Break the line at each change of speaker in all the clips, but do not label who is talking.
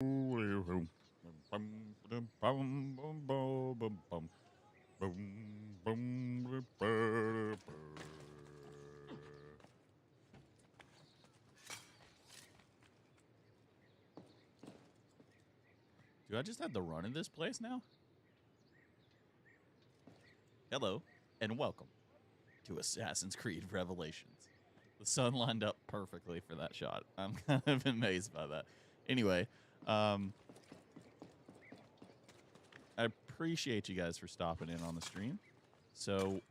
Do I just have to run in this place now? Hello, and welcome to Assassin's Creed Revelations. The sun lined up perfectly for that shot. I'm kind of amazed by that. Anyway, I appreciate you guys for stopping in on the stream. So,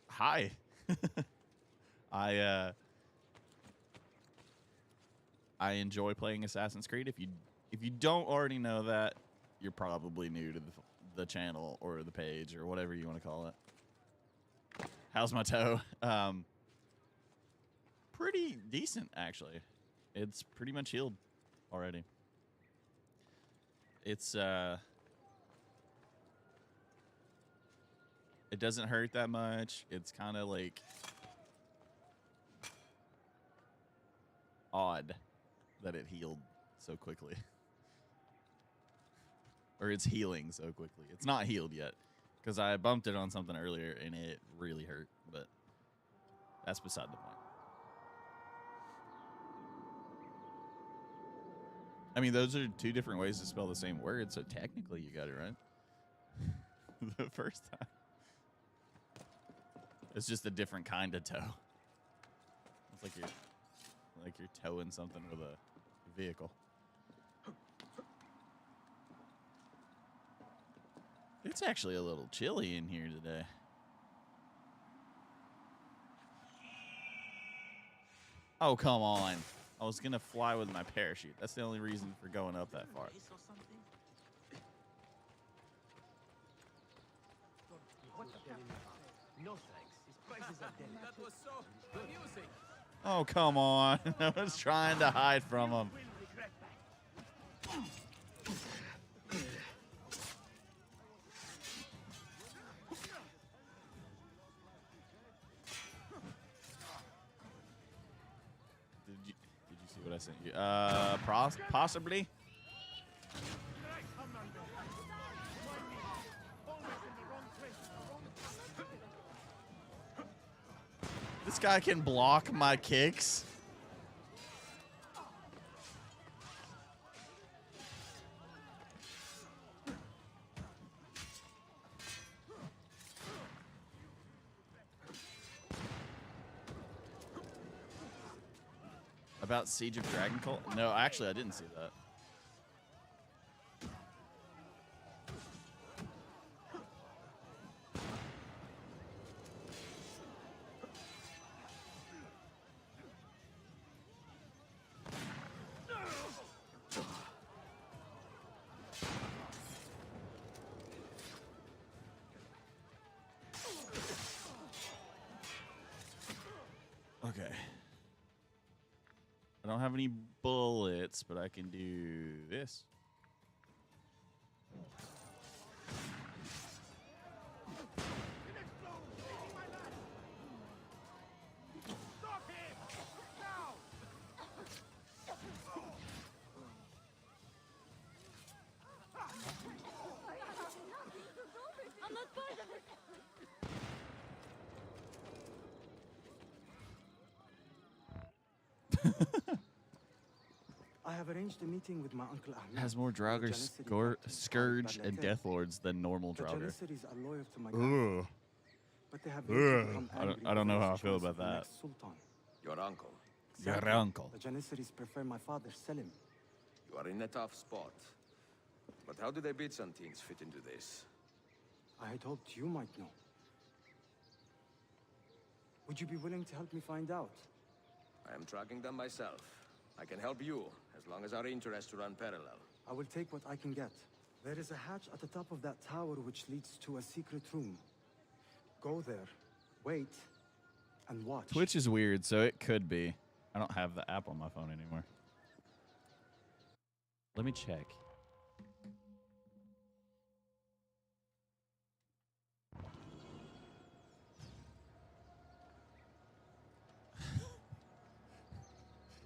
hi. I enjoy playing Assassin's Creed. If you don't already know that, you're probably new to the channel or the page or whatever you want to call it. How's my toe? Pretty decent, actually. It's pretty much healed already. It's it doesn't hurt that much. It's kind of like odd that it healed so quickly. Or it's healing so quickly. It's not healed yet because I bumped it on something earlier and it really hurt, but that's beside the point. I mean, those are two different ways to spell the same word, so technically you got it right. The first time. It's just a different kind of toe. It's like you're towing something with a vehicle. It's actually a little chilly in here today. Oh, come on. I was going to fly with my parachute. That's the only reason for going up that far.
No thanks. His prices are dead. That was so amusing.
Oh, come on. I was trying to hide from him. Did you see what I sent you? Possibly. This guy can block my kicks. About Siege of Dragoncolt? No, actually, I didn't see that. Okay. I don't have any bullets, but I can do this.
I'm not part of it.
I have arranged a meeting with my uncle Ahmed.
Has more Draugr, Scourge, and Deathlords than normal
The
Draugr.
Janissaries are loyal to my
Ugh.
but they have become
I don't know how I feel about that.
Sultan.
Your uncle.
Your uncle.
The Janissaries prefer my father, Selim.
You are in a tough spot. But how do the Byzantines fit into this?
I had hoped you might know. Would you be willing to help me find out?
I am tracking them myself. I can help you, as long as our interests run parallel.
I will take what I can get. There is a hatch at the top of that tower which leads to a secret room. Go there, wait, and watch.
Twitch is weird, so it could be. I don't have the app on my phone anymore. Let me check.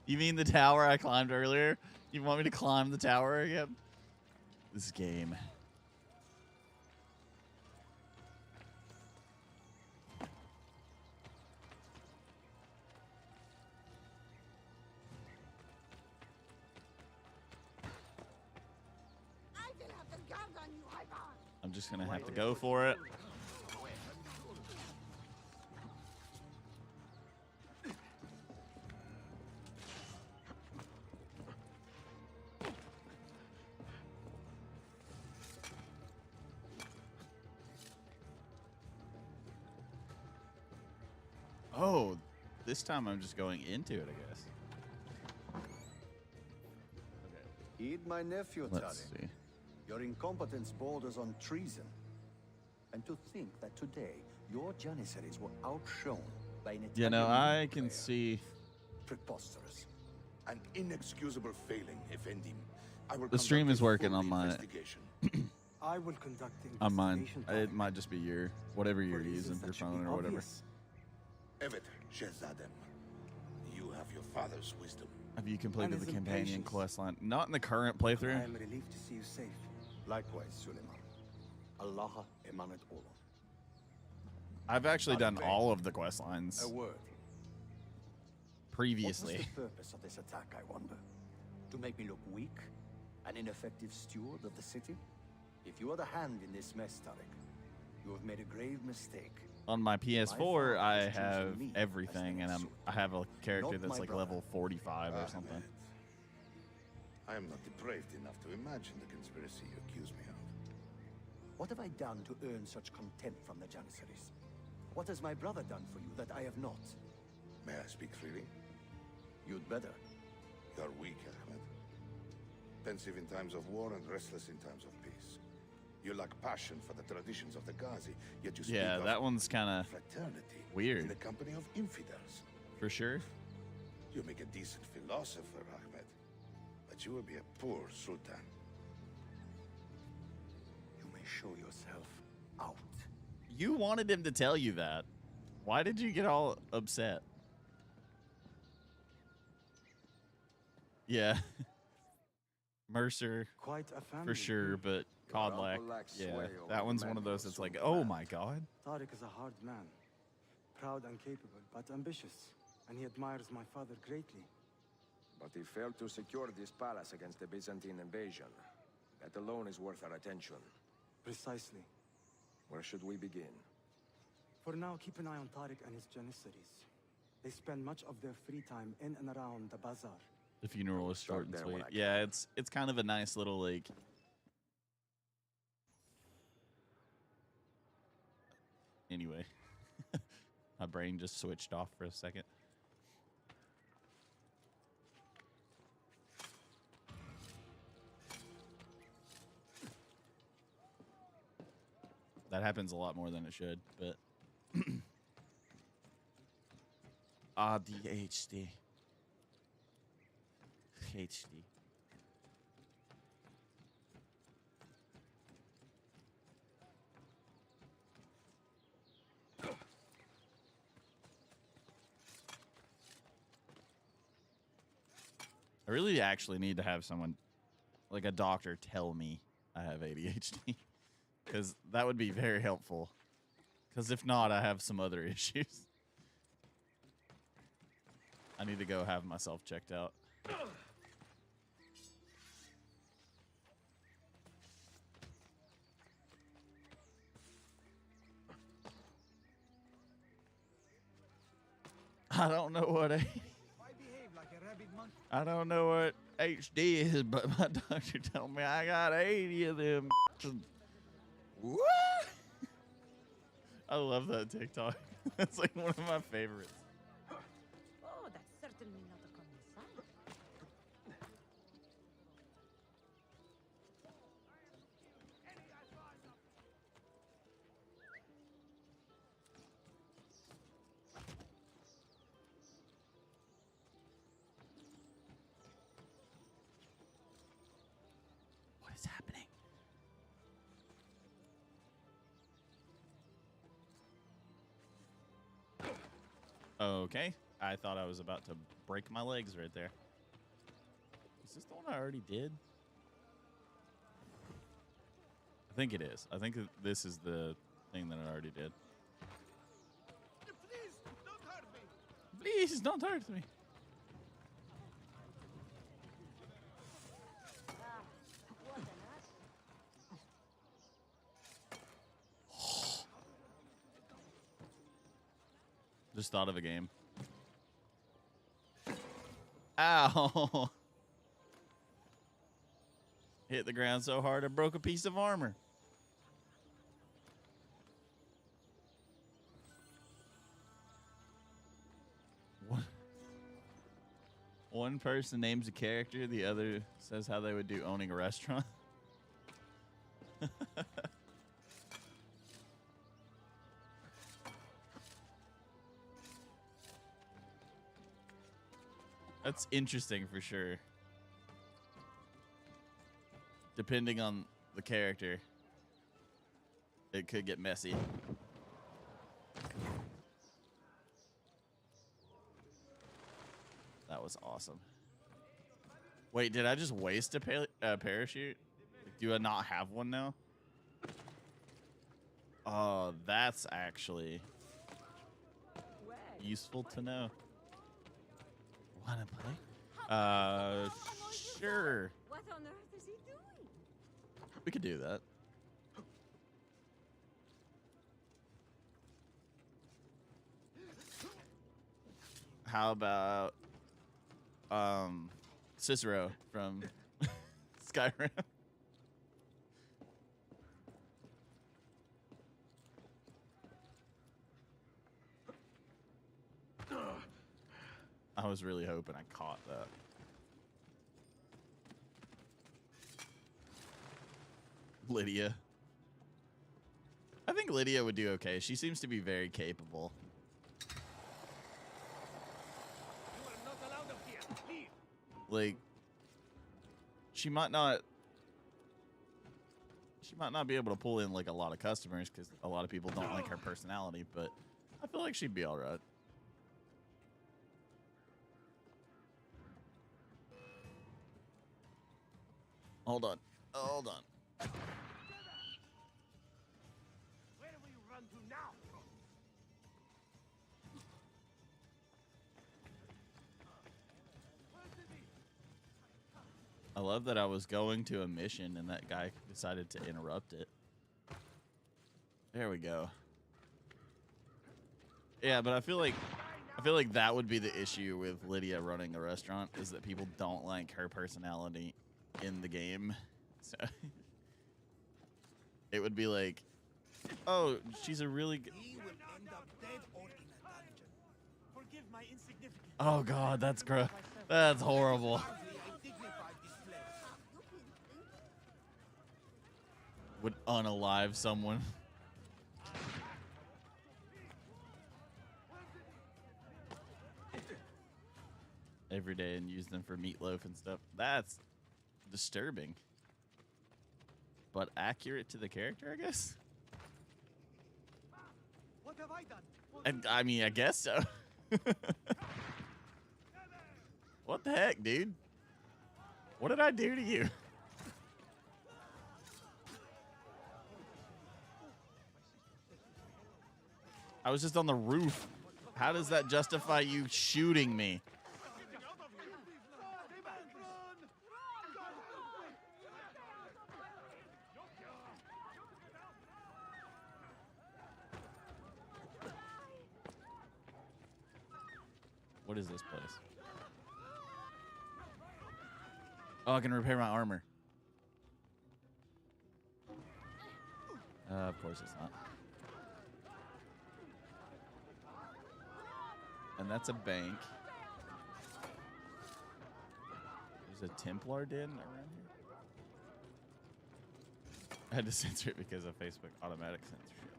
You mean the tower I climbed earlier? You want me to climb the tower again? This game.
I will have the guard on you, Ivan.
I'm just gonna have to go for it. Oh, this time I'm just going into it, I guess.
Heed my nephew,
Let's
Tarik.
see.
Your incompetence borders on treason. And to think that today your Janissaries were outshone by an Italian
You know, I
youth
can
player.
see
Preposterous.
An inexcusable failing, Effendim. I will
the stream
conduct
is
a
working
full
on mine.
investigation.
I will conduct the
On mine.
investigation.
It
Tarik,
might just be your whatever
for
you're
reasons
using,
that
your
should be
phone or whatever.
obvious.
Evet, Shehzadem. You have your father's wisdom.
Have you completed
his
the companion
impatience.
quest line? Not in the current
I
playthrough.
am relieved to see you safe.
Likewise, Suleiman. Allah emanat olun.
I've actually done
Unpaid.
all of the quest lines
A word.
previously.
What was the purpose of this attack, I wonder? To make me look weak? An ineffective steward of the city? If you are the hand in this mess, Tarik, you have made a grave mistake.
On my PS4,
father
I
has chosen
have
me as
everything,
their
and
suit.
I have a character
Not
that's
my
like
brother.
level 45 or something.
Ahmed, I am not depraved enough to imagine the conspiracy you accuse me of.
What have I done to earn such contempt from the Janissaries? What has my brother done for you that I have not?
May I speak freely?
You'd better.
You are weak, Ahmed. Pensive in times of war and restless in times of peace. You lack passion for the traditions of the Ghazi, yet you speak
Yeah,
of
that one's kind of
fraternity
weird.
in the company of infidels.
for sure.
You make a decent philosopher, Ahmed, but you will be a poor sultan.
You may show yourself out.
You wanted him to tell you that. Why did you get all upset? Yeah. Mercer,
Quite a family.
for sure, but Codlack,
uncle lacks
yeah,
sway over
that
the
one's
men
one of
who
those
are
that's like,
so
oh
bad.
my god.
Tarik is a hard man. Proud and capable, but ambitious. And he admires my father greatly.
But he failed to secure this palace against the Byzantine invasion. That alone is worth our attention.
Precisely.
Where should we begin?
For now, keep an eye on Tarik and his Janissaries. They spend much of their free time in and around the bazaar.
The funeral is
Start
short and
there when
sweet.
I
Yeah, it's kind of a nice little like. Anyway, my brain just switched off for a second. That happens a lot more than it should, but ADHD. HD. I really actually need to have someone, like a doctor, tell me I have ADHD. Because that would be very helpful. Because if not, I have some other issues. I need to go have myself checked out. I don't know what I don't know what HD is, but my doctor told me I got 80 of them. What? I love that TikTok. That's like one of my favorites.
Oh, that's certainly not a commissar.
What is happening? Okay. I thought I was about to break my legs right there. Is this the one I already did? I think it is. I think that this is the thing that I already did. Please don't hurt me.
What an ass.
Just thought of a game. Ow. Hit the ground so hard I broke a piece of armor. One person names a character, the other says how they would do owning a restaurant. That's interesting for sure. Depending on the character, it could get messy. That was awesome. Wait, did I just waste a parachute? Do I not have one now? Oh, that's actually useful to know. Wanna play? Sure.
What on earth is he doing?
We could do that. How about Cicero from Skyrim? I was really hoping I caught that. Lydia. I think Lydia would do okay. She seems to be very capable. Like, she might not be able to pull in like a lot of customers because a lot of people don't like her personality, but I feel like she'd be all right. Hold on. Hold on.
Where will you run to now?
I love that I was going to a mission and that guy decided to interrupt it. There we go. Yeah, but I feel like that would be the issue with Lydia running a restaurant, is that people don't like her personality in the game. So it would be like, oh, she's a really good.
He will end up dead or in a dungeon. Forgive my insignificance.
Oh God, that's gross. That's horrible. Would unalive someone. Every day and use them for meatloaf and stuff. That's disturbing. But accurate to the character, I guess?
What have I done?
And I mean, I guess so. What the heck, dude? What did I do to you? I was just on the roof. How does that justify you shooting me? What is this place? Oh, I can repair my armor. Of course it's not. And that's a bank. There's a Templar den around here. I had to censor it because of Facebook automatic censorship.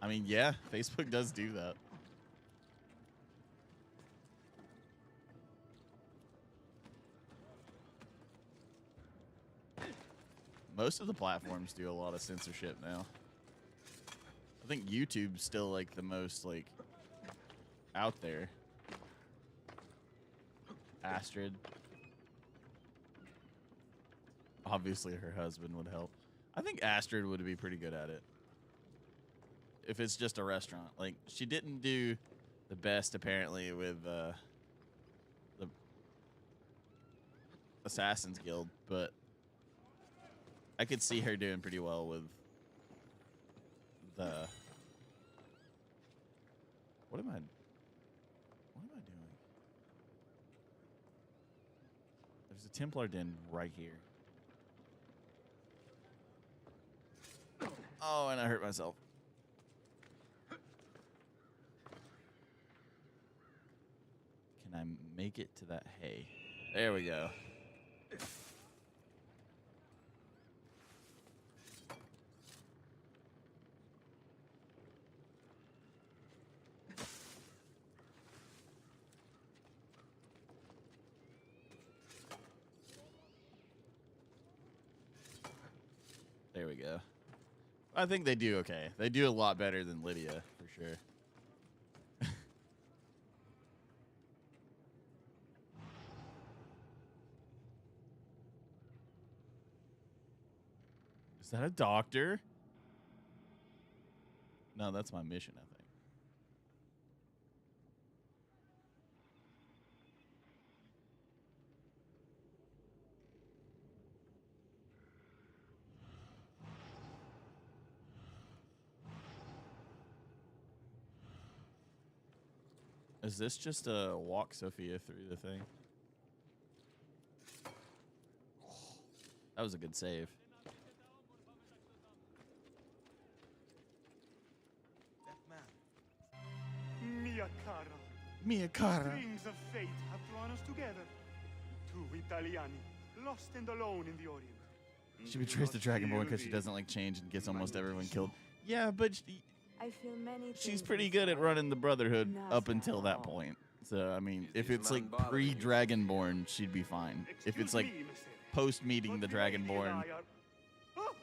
I mean, yeah, Facebook does do that. Most of the platforms do a lot of censorship now. I think YouTube's still like the most like out there. Astrid. obviously her husband would help. I think Astrid would be pretty good at it. If it's just a restaurant. Like, she didn't do the best, apparently, with the Assassin's Guild, but I could see her doing pretty well with the... What am I doing? There's a Templar den right here. Oh, and I hurt myself. Can I make it to that hay? There we go. There we go. I think they do okay. They do a lot better than Lydia, for sure. Is that a doctor? No, that's my mission, I think. Is this just a walk Sophia through the thing? That was a good save.
Mia cara,
Mia cara.
strings of fate have drawn us together. Two Italiani, lost and alone in the Orient.
She betrays the Dragonborn because she doesn't like change and gets almost everyone killed. Yeah, but
I feel many
she's
things
pretty good at
inside.
running the Brotherhood
Not
up until that
all.
point. So, I mean,
Is
if
this
it's
man
like
bothering you?
pre-Dragonborn, she'd be fine. If it's like
Excuse me, Messere,
post-meeting the
but lady and
Dragonborn,
I are- Oh!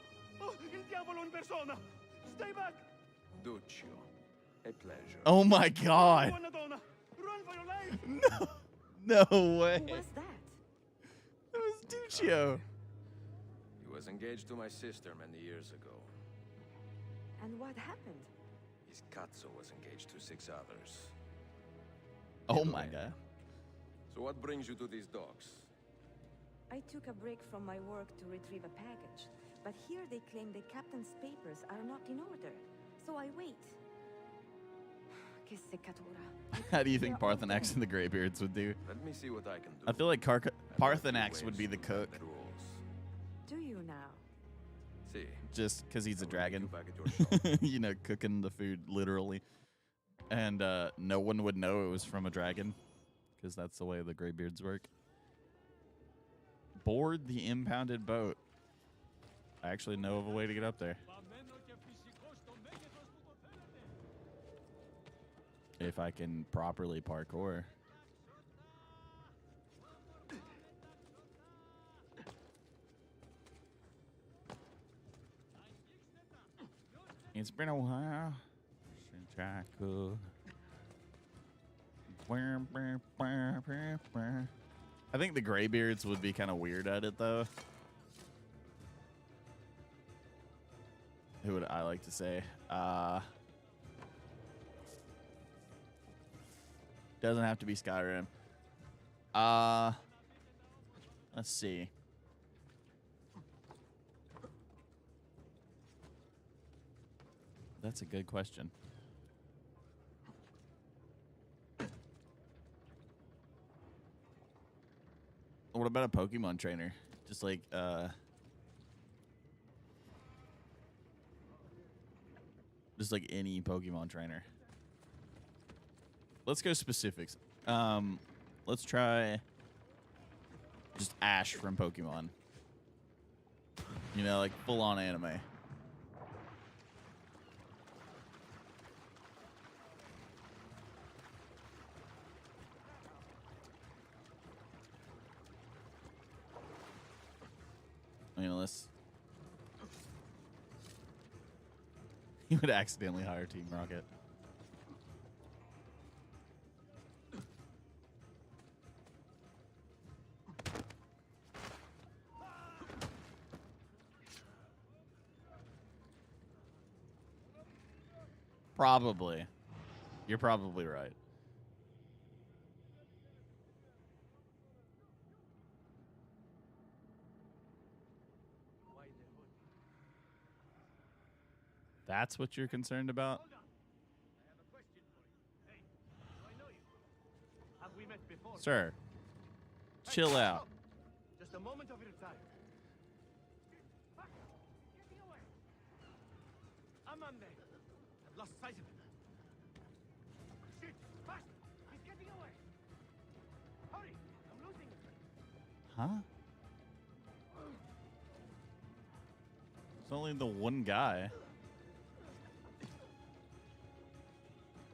Oh, il diavolo in persona! Stay back!
Duccio, a pleasure.
oh my god!
Buona donna! Run for your life!
No way!
Who was that?
It was Duccio.
He was engaged to my sister many years ago.
And what happened?
His Cazzo was engaged to 6 others.
Oh my god.
So what brings you to these docks?
I took a break from my work to retrieve a package, but here they claim the captain's papers are not in order, so I wait. Che seccatura.
How do you think
They're all
Parthenax and the Greybeards would do?
Let me see what I can do.
I feel like
I've got a few
Parthenax would
ways
be the
to
cook,
bend rules.
Do you now?
See,
just because he's a
I will meet
dragon.
you back at your shop.
You know, cooking the food literally. And no one would know it was from a dragon, because that's the way the Greybeards work. Board the impounded boat. I actually know of a way to get up there. If I can properly parkour. It's been a while since I could. I think the Greybeards would be kind of weird at it, though. Who would I like to say? Doesn't have to be Skyrim. Let's see. That's a good question. What about a Pokemon trainer? Just like any Pokemon trainer. Let's go specifics. Let's try just Ash from Pokemon. You know, like full on anime. You know, let's. He would accidentally hire Team Rocket. Probably. You're probably right. That's what you're concerned about?
Hold on. I have a question for you. Hey, do I know you? Have we met before?
Sir,
Hey,
chill out.
stop. Just a moment of your time. Fuck! Get away! I'm on there. I've lost sight of him. Shit! Fast! He's getting away! Hurry! I'm losing him.
Huh? It's only the one guy.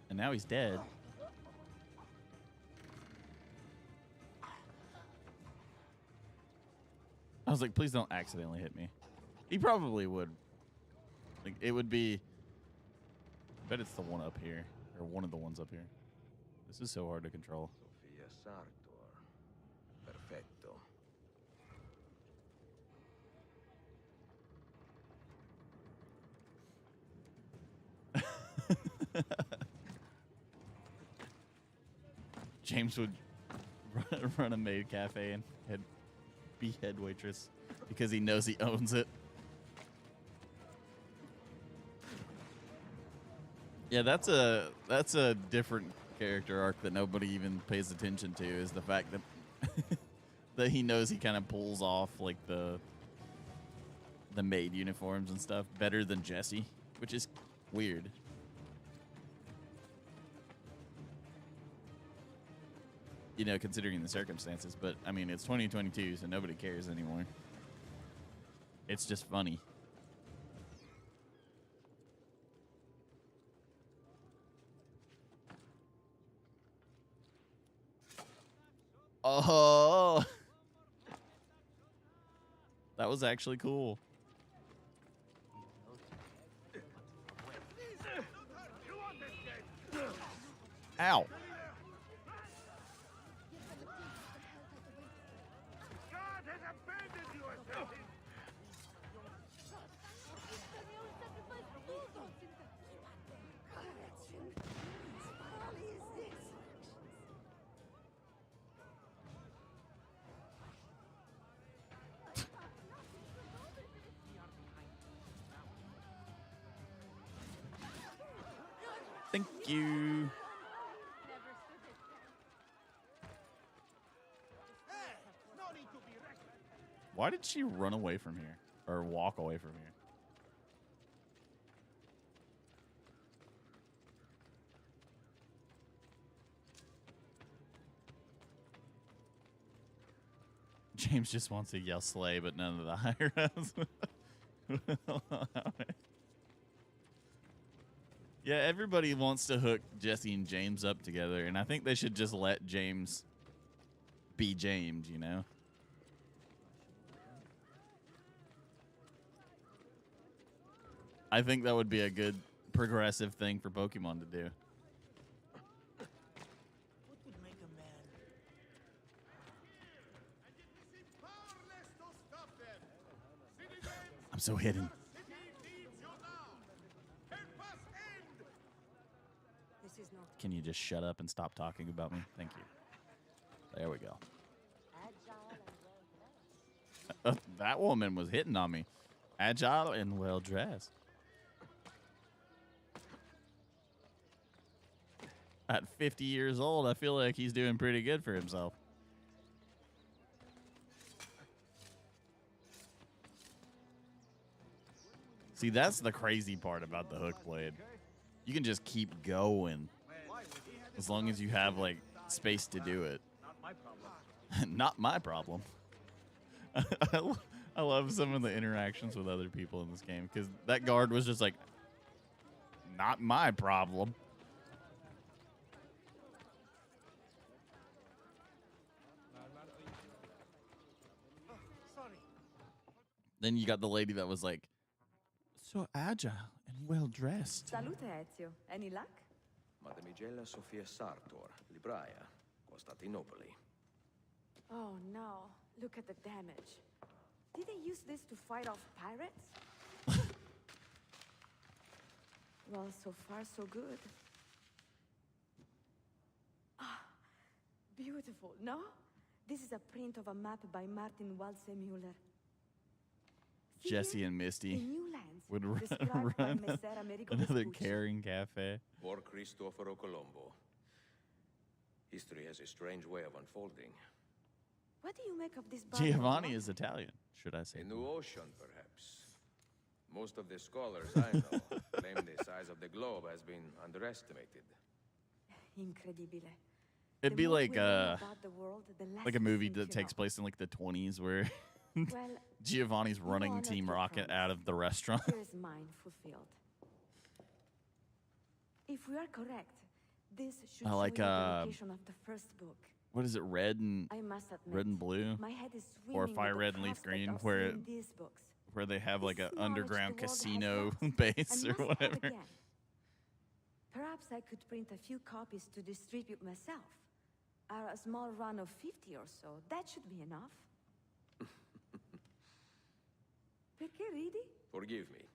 And now he's dead. I was like, please don't accidentally hit me. He probably would. Like, it would be... I bet it's the one up here. Or one of the ones up here. This is so hard to control.
Sofia Sartor. Perfetto.
James would run a maid cafe and be head waitress because he knows he owns it. Yeah, that's a different character arc that nobody even pays attention to, is the fact that that he knows he kind of pulls off like the maid uniforms and stuff better than Jesse, which is weird. You know, considering the circumstances, but I mean, it's 2022, so nobody cares anymore. It's just funny. Oh, that was actually cool. Ow.
God has abandoned you, assassin!
Thank you. Why did she run away from here? Or walk away from here? James just wants to yell slay, but none of the higher ups. Yeah, everybody wants to hook Jesse and James up together, and I think they should just let James be James, you know? I think that would be a good progressive thing for Pokemon to do.
What would make a man?
I'm so hidden.
This is not
Can you just shut up and stop talking about me? Thank you. There we go. That woman was hitting on me. Agile and well dressed. At 50 years old, I feel like he's doing pretty good for himself. See, that's the crazy part about the hook blade. You can just keep going as long as you have like space to do it.
Not my problem.
Not my problem. I love some of the interactions with other people in this game because that guard was just like, not my problem.
Sorry.
Then you got the lady that was like, so agile and well dressed.
Salute, Ezio. Any luck?
Madamigella Sofia Sartor, Libraia, Costantinopoli.
Oh no, look at the damage. Did they use this to fight off pirates? Well, so far so good. Ah, beautiful, no? This is a print of a map by Martin Waldseemüller. See
Jesse
here?
and
The
Misty
new lands,
would
described by
run
Messer Amerigo
another
Vespucci.
caring cafe.
For Cristoforo Colombo. History has a strange way of unfolding.
What do you make of this body of
Giovanni
water?
is Italian, should I say?
A new ocean, perhaps. Most of the scholars I know claim the size of the globe has been underestimated.
Incredibile.
It'd
The
be
more
like
we learn about the world, the less
a
we
movie
think
that
you
takes
know.
place in like the 20s where
Well,
Giovanni's
you
running
honored
Team
your
Rocket
promise.
out of the restaurant.
Here's mine fulfilled. If we are correct, this should
I
show
like,
you the location of the first book.
What is it, red and
I must admit,
red and blue?
my head is
Or
swimming with
fire
the
red and leaf
prospect
green,
of
where
seeing these books.
where they have like
This
an
knowledge
underground
the world has
casino
lost
base
and
or
must have
whatever.
again. Perhaps I could print a few copies to distribute myself. A small run of 50 or so. That should be enough. Perché ridi?
Forgive me.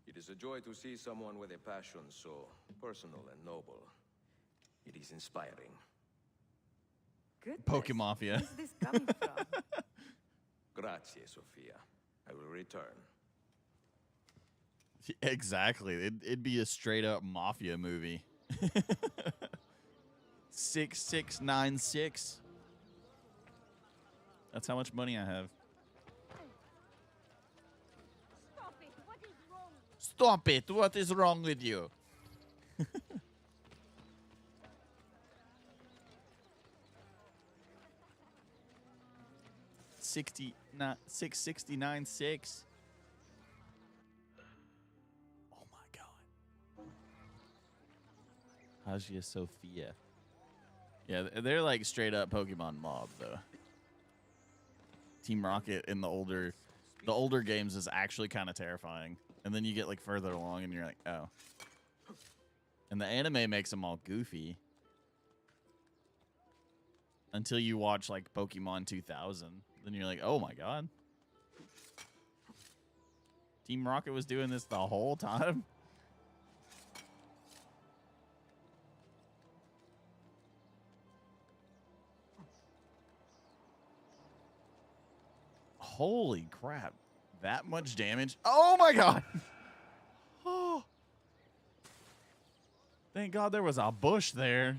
It is a joy to see someone with a passion so personal and noble. It is inspiring.
Goodness.
Pokemafia.
Where's this coming from?
Grazie, Sofia. I will return.
Exactly. It'd be a straight up mafia movie. 6696. That's how much money I have.
Stop it! What is wrong?
Stop it! What is wrong with you? $669.6. Oh my god. Hagia Sophia. Yeah, they're like straight up Pokemon mob though. Team Rocket in the older games is actually kind of terrifying. And then you get like further along and you're like, oh. And the anime makes them all goofy. Until you watch like Pokemon 2000. Then you're like, oh my god. Team Rocket was doing this the whole time? Holy crap. That much damage? Oh my god! Oh. Thank god there was a bush there.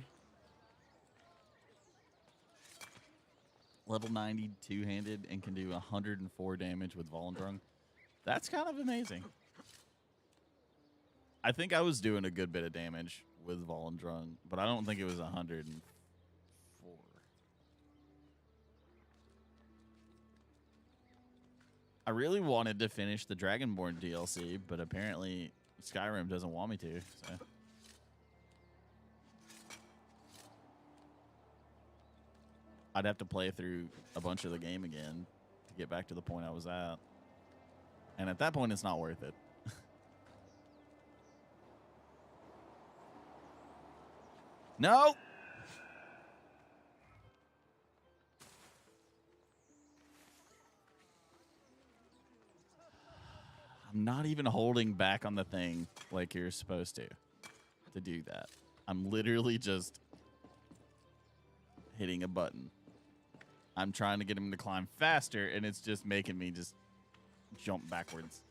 Level 90 two-handed and can do 104 damage with Volendrung. That's kind of amazing. I think I was doing a good bit of damage with Volendrung, but I don't think it was 104. I really wanted to finish the Dragonborn DLC, but apparently Skyrim doesn't want me to, so... I'd have to play through a bunch of the game again to get back to the point I was at. And at that point, it's not worth it. No! I'm not even holding back on the thing like you're supposed to do that. I'm literally just hitting a button. I'm trying to get him to climb faster, and it's just making me just jump backwards.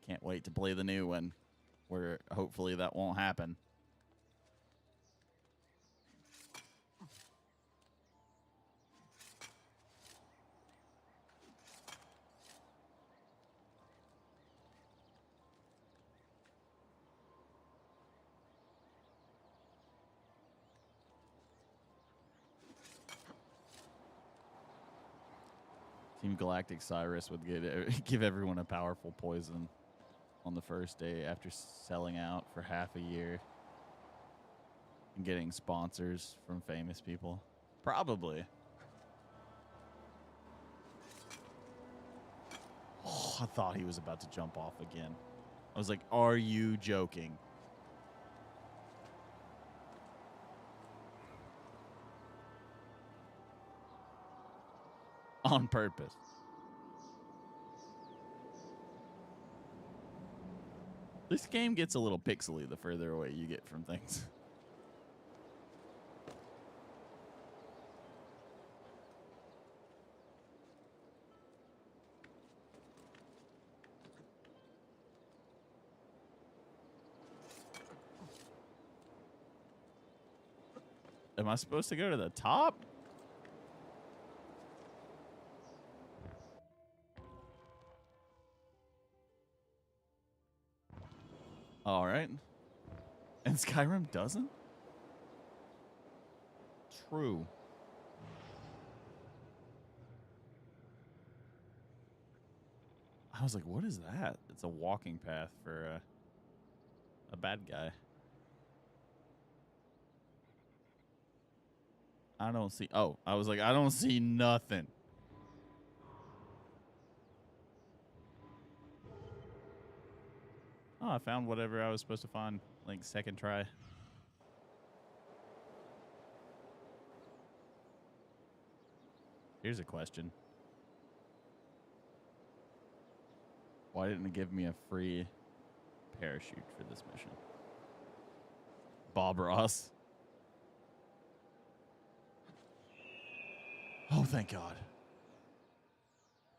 Can't wait to play the new one, where hopefully that won't happen. Team Galactic Cyrus would give everyone a powerful poison on the first day after selling out for half a year and getting sponsors from famous people. Probably. Oh, I thought he was about to jump off again. I was like, are you joking? On purpose. This game gets a little pixely the further away you get from things. Am I supposed to go to the top? All right. And Skyrim doesn't? True. I was like, what is that? It's a walking path for a bad guy. I don't see. Oh, I was like, I don't see nothing. Oh, I found whatever I was supposed to find, like, second try. Here's a question. Why didn't it give me a free parachute for this mission? Bob Ross. Oh, thank God.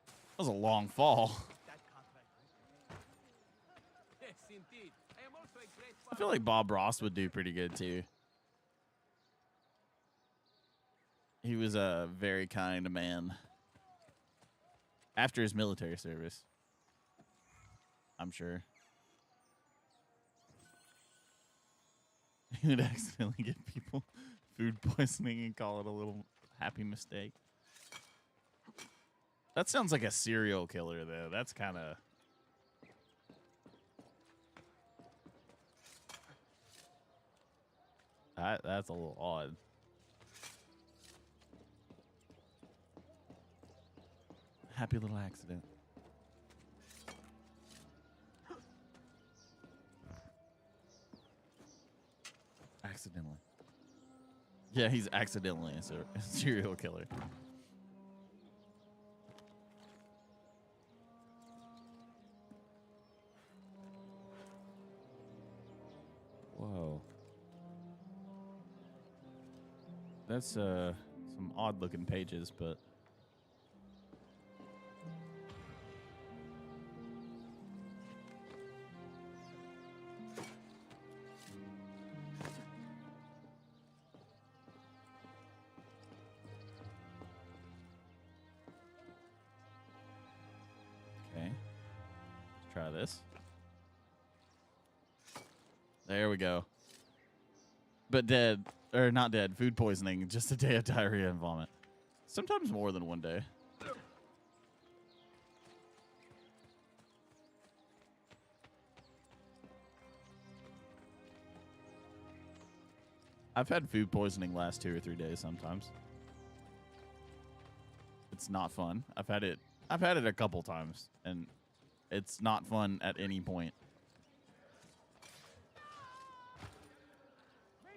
That was a long fall.
Yes, indeed. I am also a great
I feel like Bob Ross would do pretty good, too. He was a very kind man. After his military service. I'm sure. He would accidentally give people food poisoning and call it a little happy mistake. That sounds like a serial killer, though. That's kind of... That's a little odd. Happy little accident. Accidentally. Yeah, he's accidentally a serial killer. Whoa. That's some odd looking pages, but okay. Let's try this. There we go. But dead, or not dead, food poisoning, just a day of diarrhea and vomit. Sometimes more than one day. I've had food poisoning last 2 or 3 days sometimes. It's not fun. I've had it a couple times, and it's not fun at any point.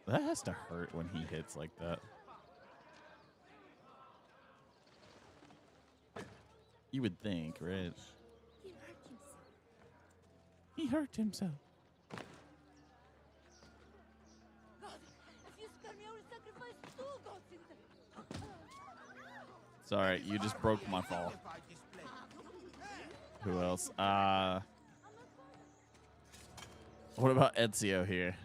That has to hurt when he hits like that. You would think, right? He hurt himself.
God, if you spare me, I will sacrifice 2 gods in them.
It's alright, you just broke my fall. Who else? What about Ezio here?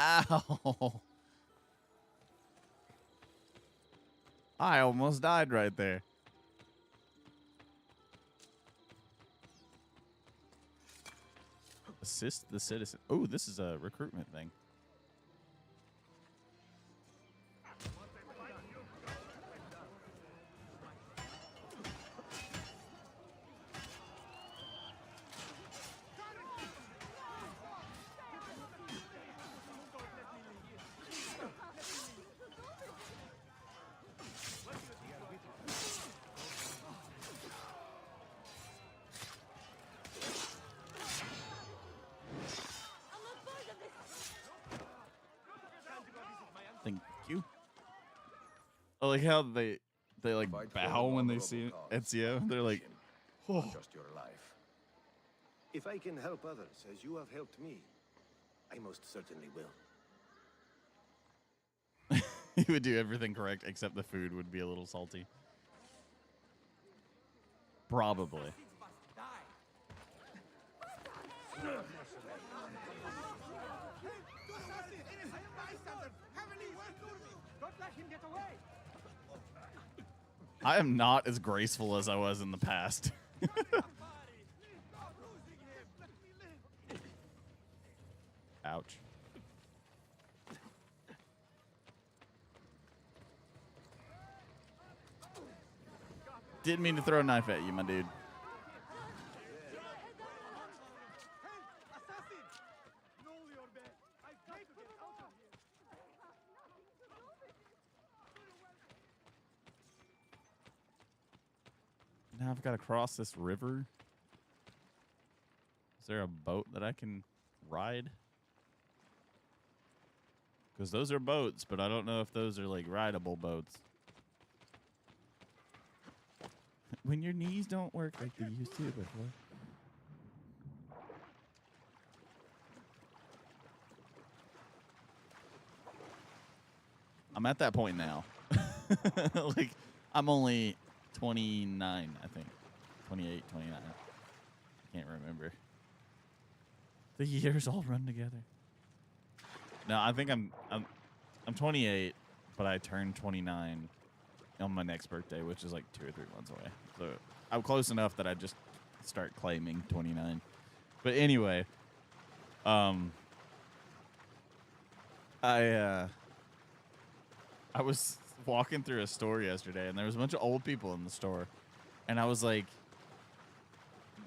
Ow! I almost died right there. Assist the citizen. Oh, this is a recruitment thing. I like how they like
Fight for
bow
an
when they
honorable
see
cause,
Ezio. They're like,
not
oh.
just your life.
If I can help others as you have helped me, I most certainly will.
He would do everything correct except the food would be a little salty. Probably. I am not as graceful as I was in the past. Ouch. Didn't mean to throw a knife at you, my dude. Now I've got to cross this river. Is there a boat that I can ride? Because those are boats, but I don't know if those are like rideable boats. When your knees don't work like they used to before. I'm at that point now. Like, I'm only 29, I think. 28, 29. Can't remember. The years all run together. No, I think I'm 28, but I turned 29 on my next birthday, which is like 2 or 3 months away. So I'm close enough that I just start claiming 29. But anyway, I was walking through a store yesterday, and there was a bunch of old people in the store, and I was like,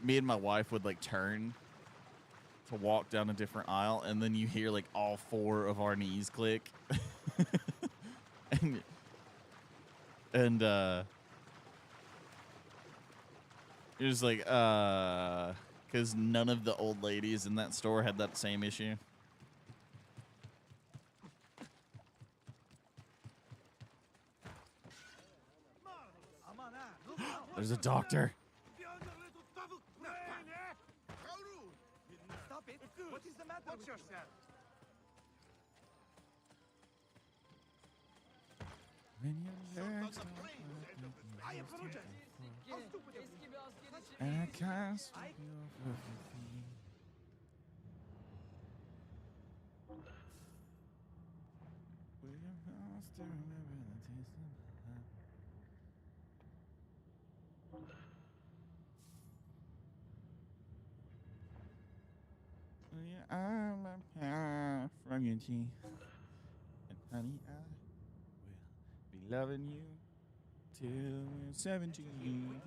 me and my wife would like turn to walk down a different aisle, and then you hear like all 4 of our knees click. and it was like because none of the old ladies in that store had that same issue. There's a doctor.
Stop it! What is the matter? Watch yourself. I apologize. How stupid of me.
And I can't stop you off of your feet. Will you still remember the taste of my love? Will you arm my power from your teeth? And honey, I will be loving you till we're 17.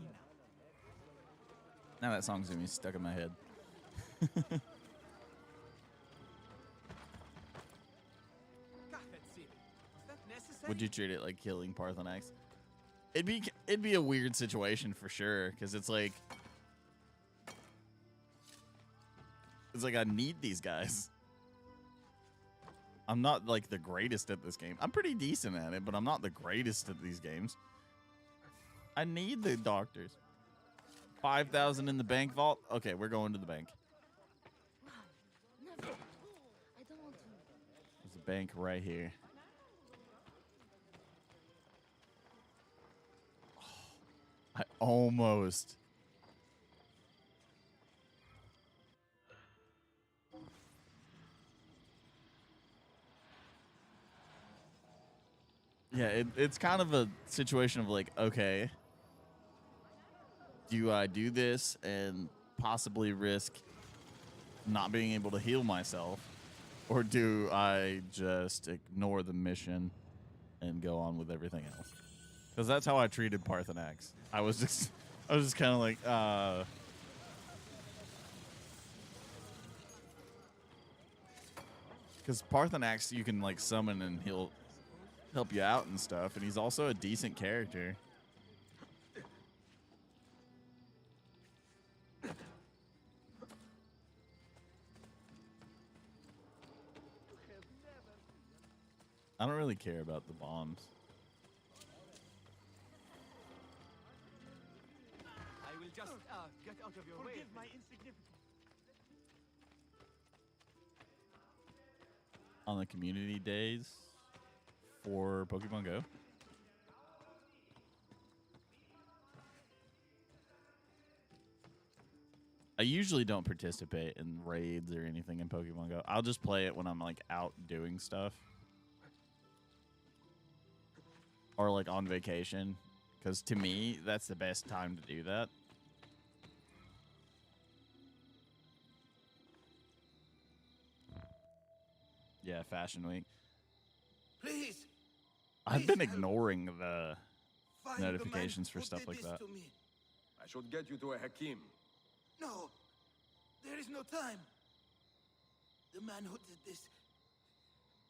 Now that song's gonna be stuck in my head. Would you treat it like killing Parthenax? It'd be a weird situation for sure, because it's like I need these guys. I'm not like the greatest at this game. I'm pretty decent at it, but I'm not the greatest at these games. I need the doctors. 5,000 in the bank vault. Okay, we're going to the bank.
Never. I don't want to.
There's a bank right here. I almost. Yeah, it's kind of a situation of like, okay, do I do this and possibly risk not being able to heal myself, or do I just ignore the mission and go on with everything else? Because that's how I treated Parthenax. I was just kind of like, because Parthenax you can like summon and he'll help you out and stuff, and he's also a decent character. I don't really care about the bombs.
just get out of your way. Forgive my insignificance.
On the community days for Pokemon Go. I usually don't participate in raids or anything in Pokemon Go. I'll just play it when I'm like out doing stuff. Or like on vacation. Because to me, that's the best time to do that. Yeah, Fashion Week.
Please.
I've been ignoring the notifications for stuff like that.
I should get you to a Hakim.
No, there is no time. The man who did this,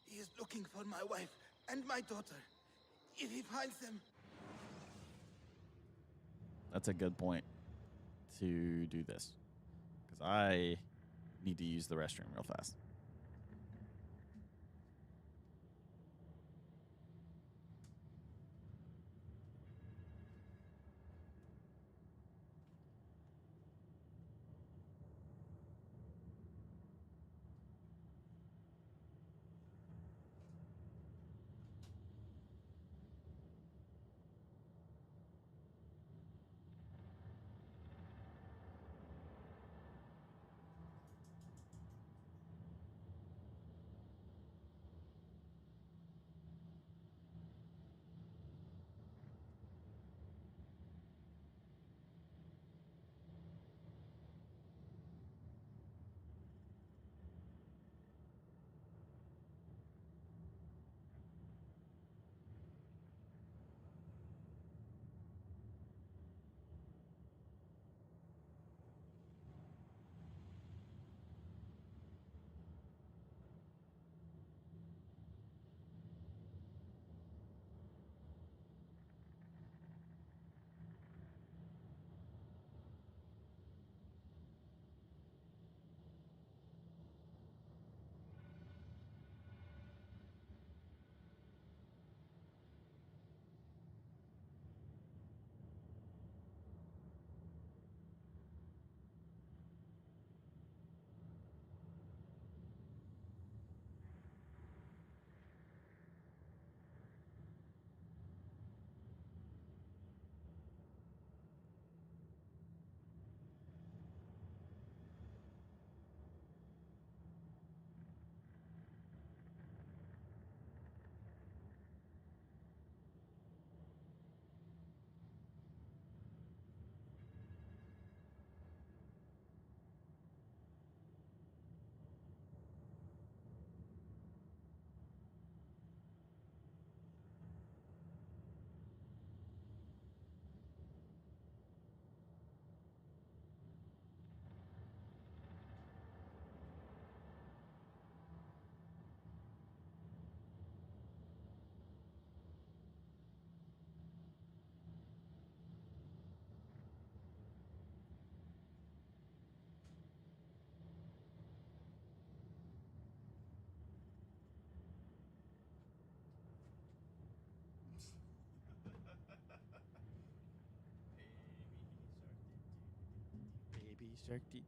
he is looking for my wife and my daughter. If he finds them...
That's a good point to do this. Because I need to use the restroom real fast.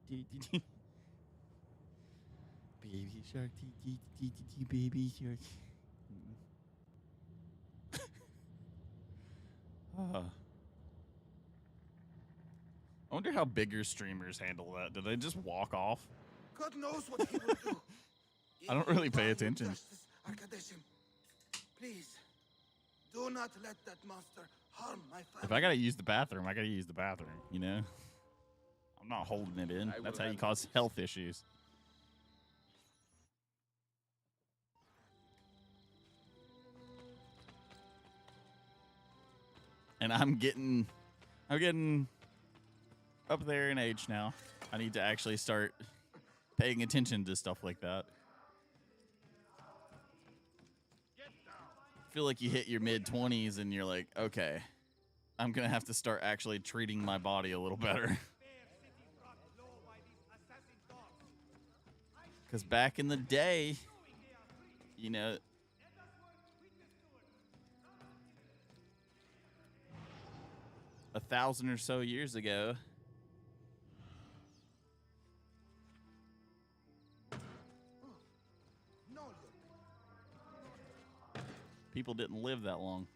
Baby shark, baby shark, baby shark. I wonder how bigger streamers handle that. Do they just walk off?
God knows what he will do.
I don't really pay attention.
Please, do not let that monster harm my family.
If I gotta use the bathroom, I gotta use the bathroom, you know? I'm not holding it in. That's how you cause health issues. And I'm getting up there in age now. I need to actually start paying attention to stuff like that. I feel like you hit your mid-20s and you're like, okay, I'm going to have to start actually treating my body a little better. Because back in the day, you know, 1,000 or so years ago, people didn't live that long.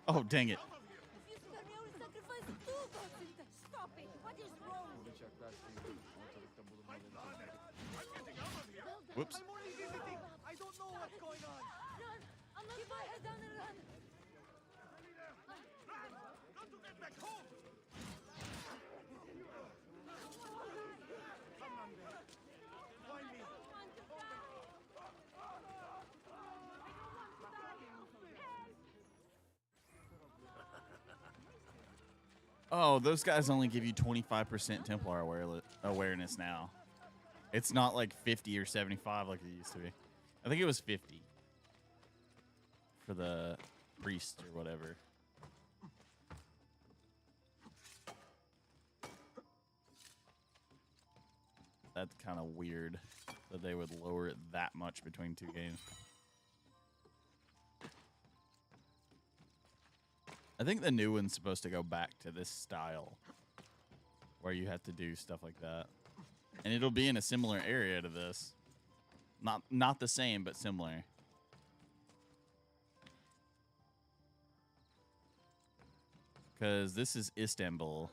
Oh, dang it.
If you spare me, I will sacrifice two gods in the... Stop it! What is wrong?
Whoops.
I'm only visiting. I don't know what's going on.
Run! I'm not keep my head down and run!
Got to get back home. Come on, then. Find me.
Oh, those guys only give you 25% Templar awareness now. It's not like 50 or 75 like it used to be. I think it was 50 for the priest or whatever. That's kind of weird that they would lower it that much between two games. I think the new one's supposed to go back to this style where you have to do stuff like that. And it'll be in a similar area to this. Not the same, but similar. Because this is Istanbul.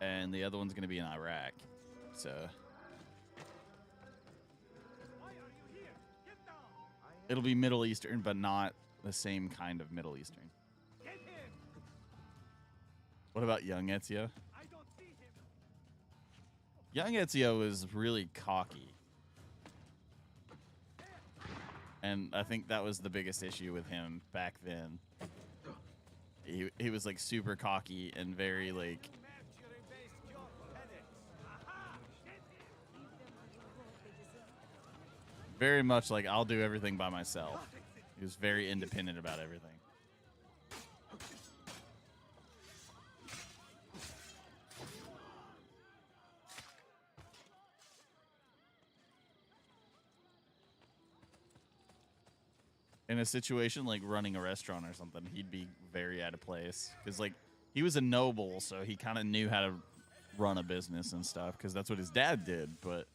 And the other one's going to be in Iraq. So it'll be Middle Eastern, but not the same kind of Middle Eastern. What about young Ezio? Young Ezio is really cocky. And I think that was the biggest issue with him back then. He was like super cocky and very like very much like I'll do everything by myself. He was very independent about everything. In a situation like running a restaurant or something, he'd be very out of place. Because, like, he was a noble, so he kind of knew how to run a business and stuff, because that's what his dad did, but...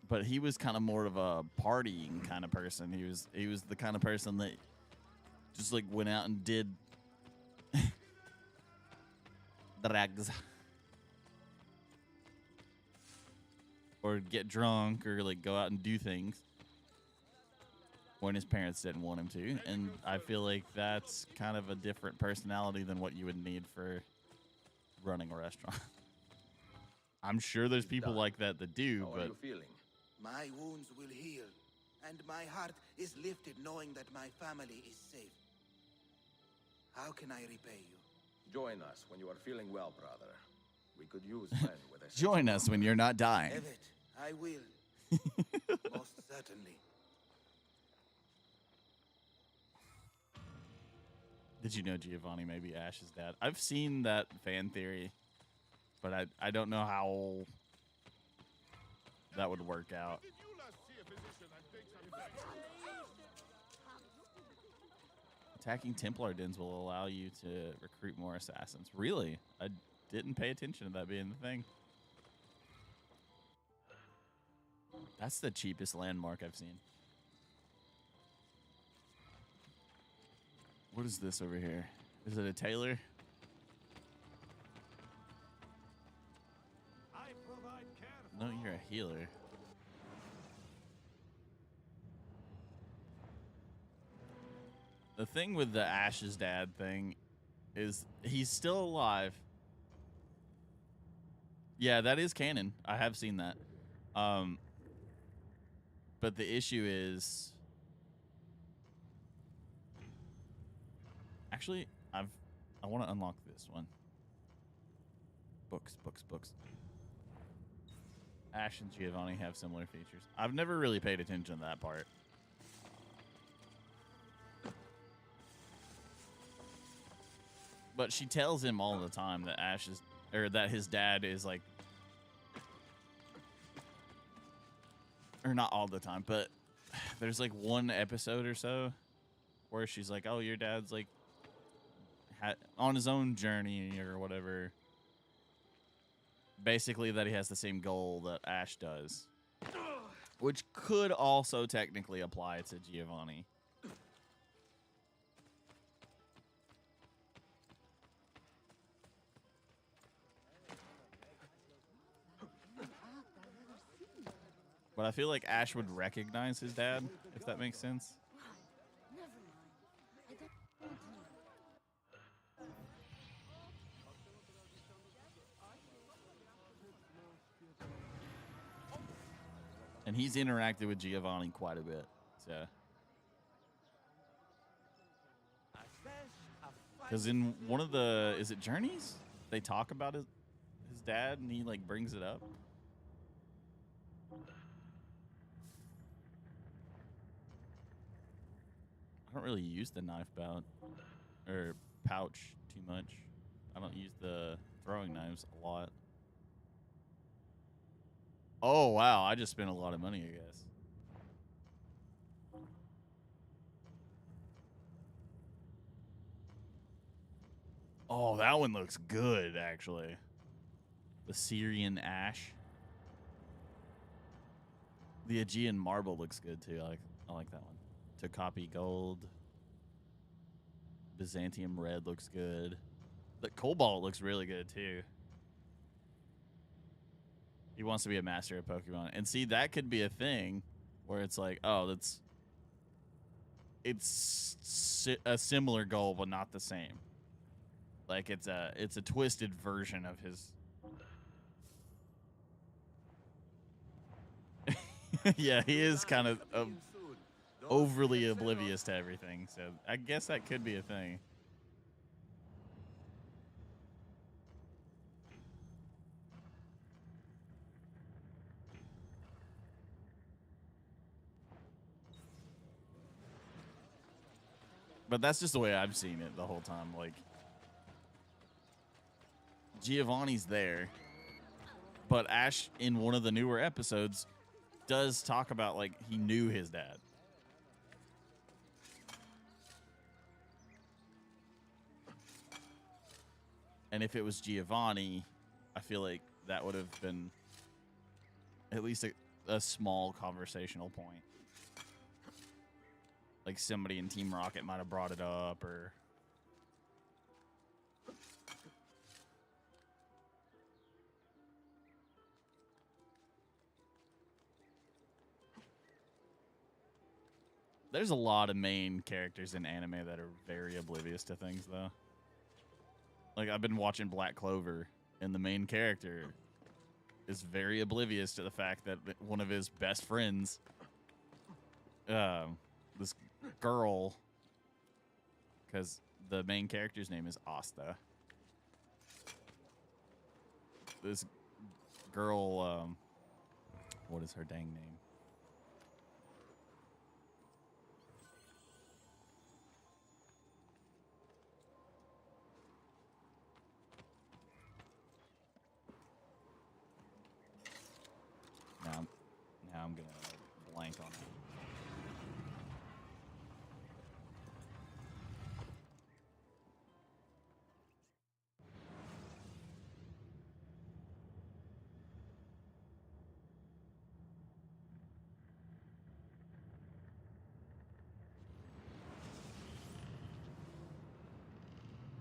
But he was kind of more of a partying kind of person. He was the kind of person that just, like, went out and did... drugs. Or get drunk, or like go out and do things when his parents didn't want him to. And I feel like that's kind of a different personality than what you would need for running a restaurant. I'm sure there's people like that do,
How
but
are you feeling?
My wounds will heal, and my heart is lifted knowing that my family is safe. How can I repay you?
Join us when you are feeling well, brother. We could use men with a
join us when you're not dying.
Evet, I will. Most certainly.
Did you know Giovanni may be Ash's dad? I've seen that fan theory, but I don't know how that would work out. Attacking Templar dens will allow you to recruit more assassins. Really? I didn't pay attention to that being the thing. That's the cheapest landmark I've seen. What is this over here? Is it a tailor? No, you're a healer. The thing with the Ash's dad thing is he's still alive. Yeah, that is canon. I have seen that. But the issue is... Actually, I want to unlock this one. Books, books, books. Ash and Giovanni have similar features. I've never really paid attention to that part. But she tells him all the time that Ash is, or that his dad is like, or not all the time, but there's like one episode or so where she's like, oh, your dad's like on his own journey or whatever. Basically that he has the same goal that Ash does, which could also technically apply to Giovanni. But I feel like Ash would recognize his dad, if that makes sense.
Never mind. I don't want to know.
And he's interacted with Giovanni quite a bit. So, because in one of the, is it Journeys? They talk about his dad, and he like brings it up. I don't really use the knife pouch too much. I don't use the throwing knives a lot. Oh, wow. I just spent a lot of money, I guess. Oh, that one looks good, actually. The Syrian Ash. The Aegean Marble looks good, too. I like that one. Tokapi Gold. Byzantium Red looks good. The Cobalt looks really good, too. He wants to be a master of Pokemon. And see, that could be a thing where it's like, oh, it's a similar goal, but not the same. Like it's a twisted version of his. Yeah, he is kind of overly oblivious to everything. So I guess that could be a thing. But that's just the way I've seen it the whole time. Like, Giovanni's there, but Ash, in one of the newer episodes, does talk about, like, he knew his dad. And if it was Giovanni, I feel like that would have been at least a small conversational point. Like somebody in Team Rocket might have brought it up, or there's a lot of main characters in anime that are very oblivious to things, though. Like, I've been watching Black Clover, and the main character is very oblivious to the fact that one of his best friends, this girl, because the main character's name is Asta. This girl, what is her dang name? Now I'm gonna blank on it.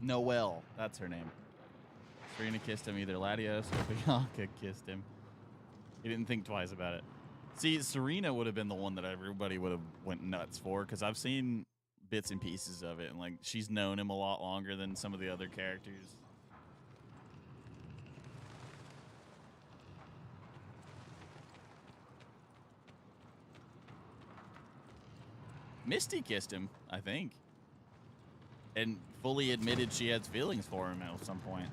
Noelle, that's her name. Serena kissed him. Either Latios or Bianca kissed him. He didn't think twice about it. See, Serena would have been the one that everybody would have went nuts for, because I've seen bits and pieces of it, and like she's known him a lot longer than some of the other characters. Misty kissed him, I think, and fully admitted she had feelings for him at some point.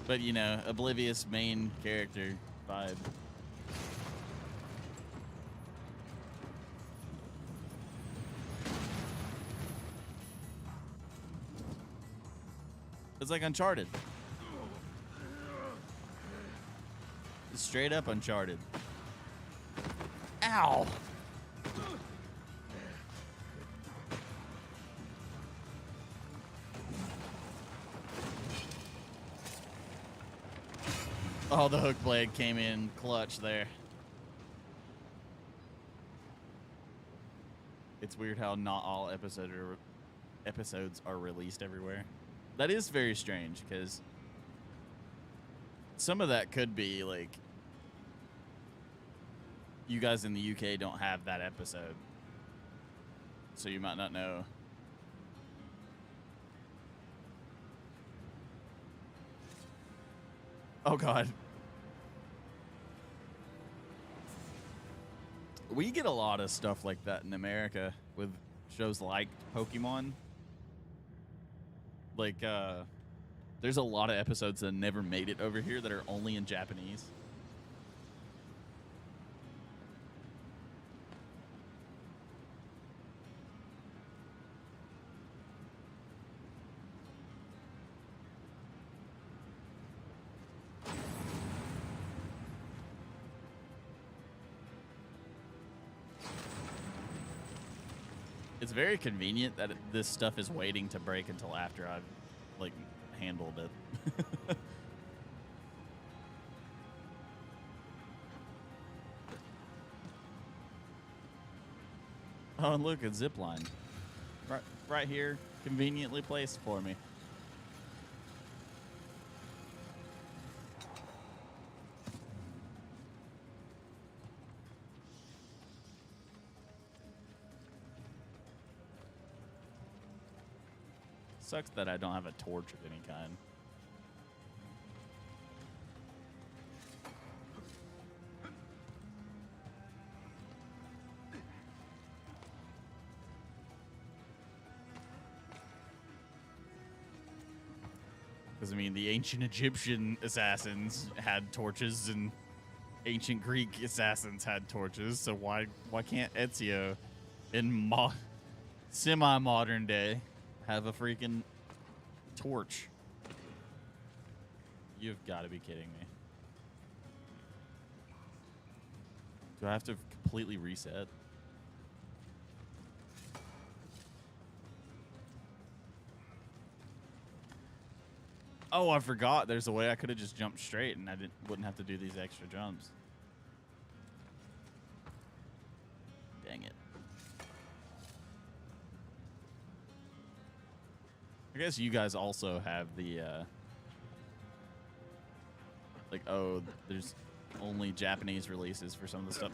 But, you know, oblivious main character vibe. It's like Uncharted. It's straight up Uncharted. Ow! Oh, the hook blade came in clutch there. It's weird how not all episodes are released everywhere. That is very strange, because some of that could be like you guys in the UK don't have that episode, so you might not know. Oh God. We get a lot of stuff like that in America with shows like Pokemon. Like, there's a lot of episodes that never made it over here that are only in Japanese. It's very convenient that this stuff is waiting to break until after I've, like, handled it. Oh, and look, a zip line. Right here, conveniently placed for me. Sucks that I don't have a torch of any kind. Because, I mean, the ancient Egyptian assassins had torches and ancient Greek assassins had torches, so why can't Ezio in semi-modern day have a freaking torch? You've got to be kidding me. Do I have to completely reset? Oh, I forgot. There's a way I could have just jumped straight and I wouldn't have to do these extra jumps. Dang it. I guess you guys also have the, like, oh, there's only Japanese releases for some of the stuff.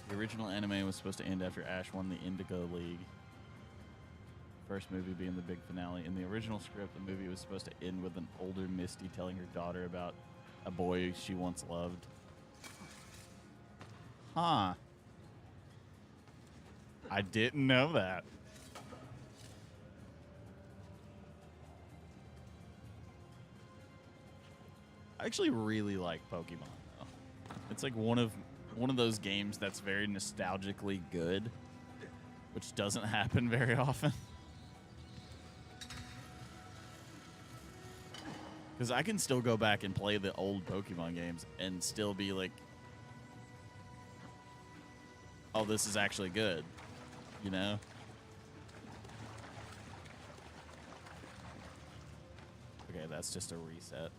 The original anime was supposed to end after Ash won the Indigo League. First movie being the big finale. In the original script, the movie was supposed to end with an older Misty telling her daughter about a boy she once loved. Huh. I didn't know that. I actually really like Pokemon, though. It's like one of those games that's very nostalgically good, which doesn't happen very often. Because I can still go back and play the old Pokemon games and still be like, oh, this is actually good, you know? Okay, that's just a reset.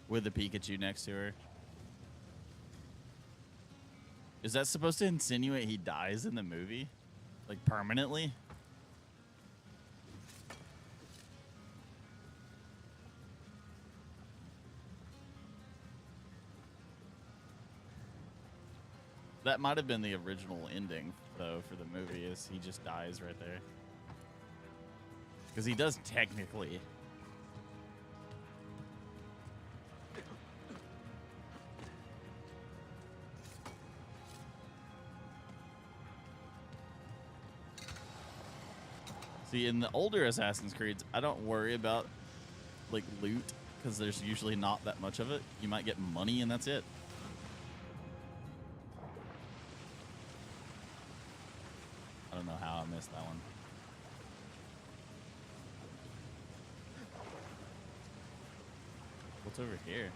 With the Pikachu next to her. Is that supposed to insinuate he dies in the movie? Like, permanently? That might have been the original ending, though, for the movie, is he just dies right there. Because he does technically. See, in the older Assassin's Creeds, I don't worry about, like, loot, because there's usually not that much of it. You might get money, and that's it. I don't know how I missed that one. What's over here?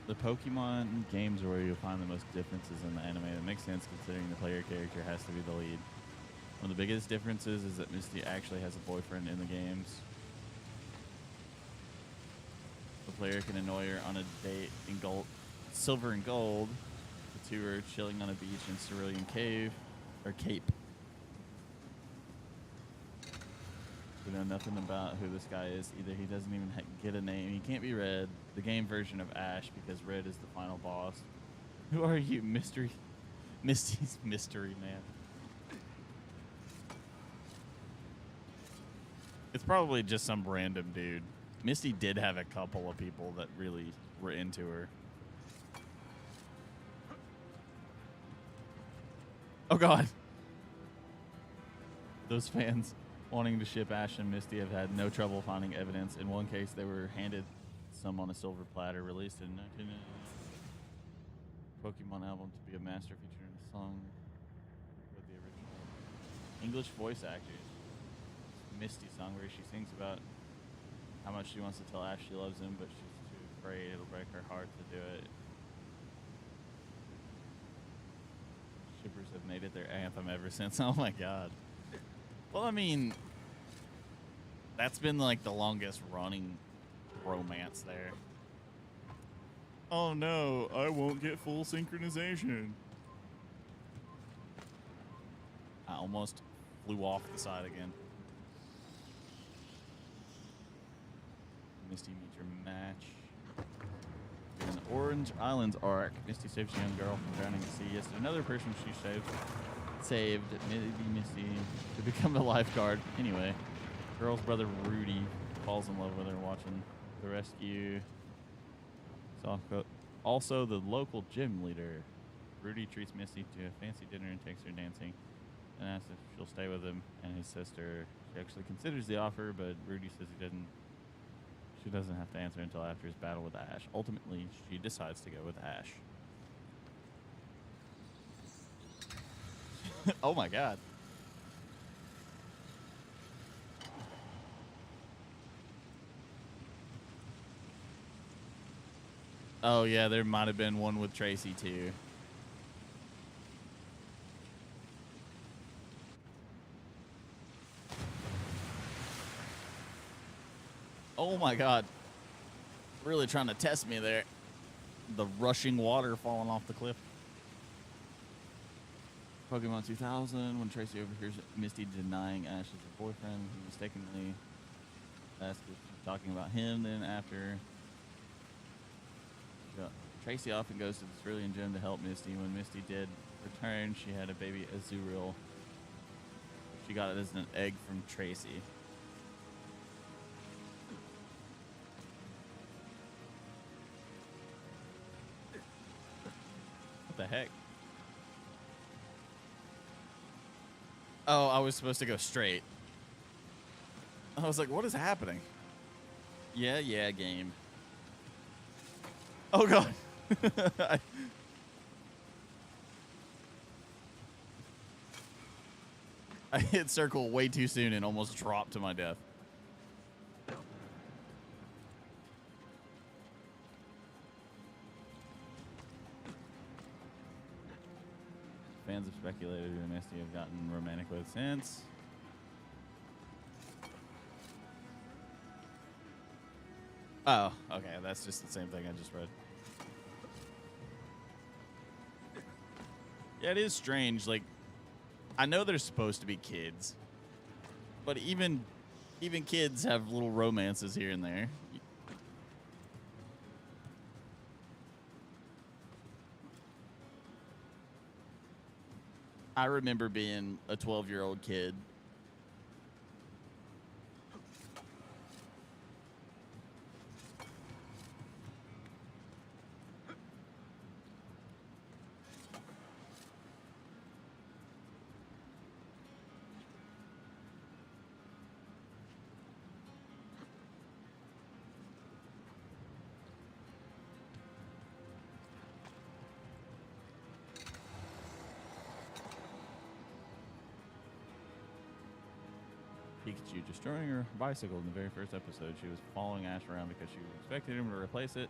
The Pokemon games are where you'll find the most differences in the anime. That makes sense considering the player character has to be the lead. One of the biggest differences is that Misty actually has a boyfriend in the games. The player can annoy her on a date in gold, Silver and Gold. The two are chilling on a beach in Cerulean Cave, or Cape. We know nothing about who this guy is either. He doesn't even get a name. He can't be Red, the game version of Ash, because Red is the final boss. Who are you, Misty's mystery man? It's probably just some random dude. Misty did have a couple of people that really were into her. Oh God. Those fans wanting to ship Ash and Misty have had no trouble finding evidence. In one case, they were handed some on a silver platter, released in 1999 Pokemon album to be a master feature in a song with the original English voice actors. Misty song where she sings about how much she wants to tell Ash she loves him, but she's too afraid it'll break her heart to do it. Shippers have made it their anthem ever since. Oh my God. Well, I mean, that's been like the longest running romance there. Oh no, I won't get full synchronization. I almost flew off the side again. Misty meets your match. In the Orange Islands arc, Misty saves a young girl from drowning at sea. Yes, another person she saved Misty to become a lifeguard. Anyway, girl's brother Rudy falls in love with her watching the rescue. Also, the local gym leader. Rudy treats Misty to a fancy dinner and takes her dancing and asks if she'll stay with him and his sister. She actually considers the offer, but Rudy says she doesn't have to answer until after his battle with Ash. Ultimately, she decides to go with Ash. Oh my God. Oh yeah, there might have been one with Tracy too. Oh my God. Really trying to test me there. The rushing water falling off the cliff. Pokemon 2000, when Tracy overhears Misty denying Ash is her boyfriend, he mistakenly asks if she's talking about him. Then after, Tracy often goes to the Cerulean Gym to help Misty. When Misty did return, she had a baby Azurill. She got it as an egg from Tracy. What the heck? Oh, I was supposed to go straight. I was like, what is happening? Yeah, game. Oh, God. I hit circle way too soon and almost dropped to my death. Fans have speculated who Misty have gotten romantic with since. Oh, okay. That's just the same thing I just read. Yeah, it is strange. Like, I know they're supposed to be kids, but even kids have little romances here and there. I remember being a 12-year-old kid. Pikachu destroying her bicycle in the very first episode. She was following Ash around because she expected him to replace it,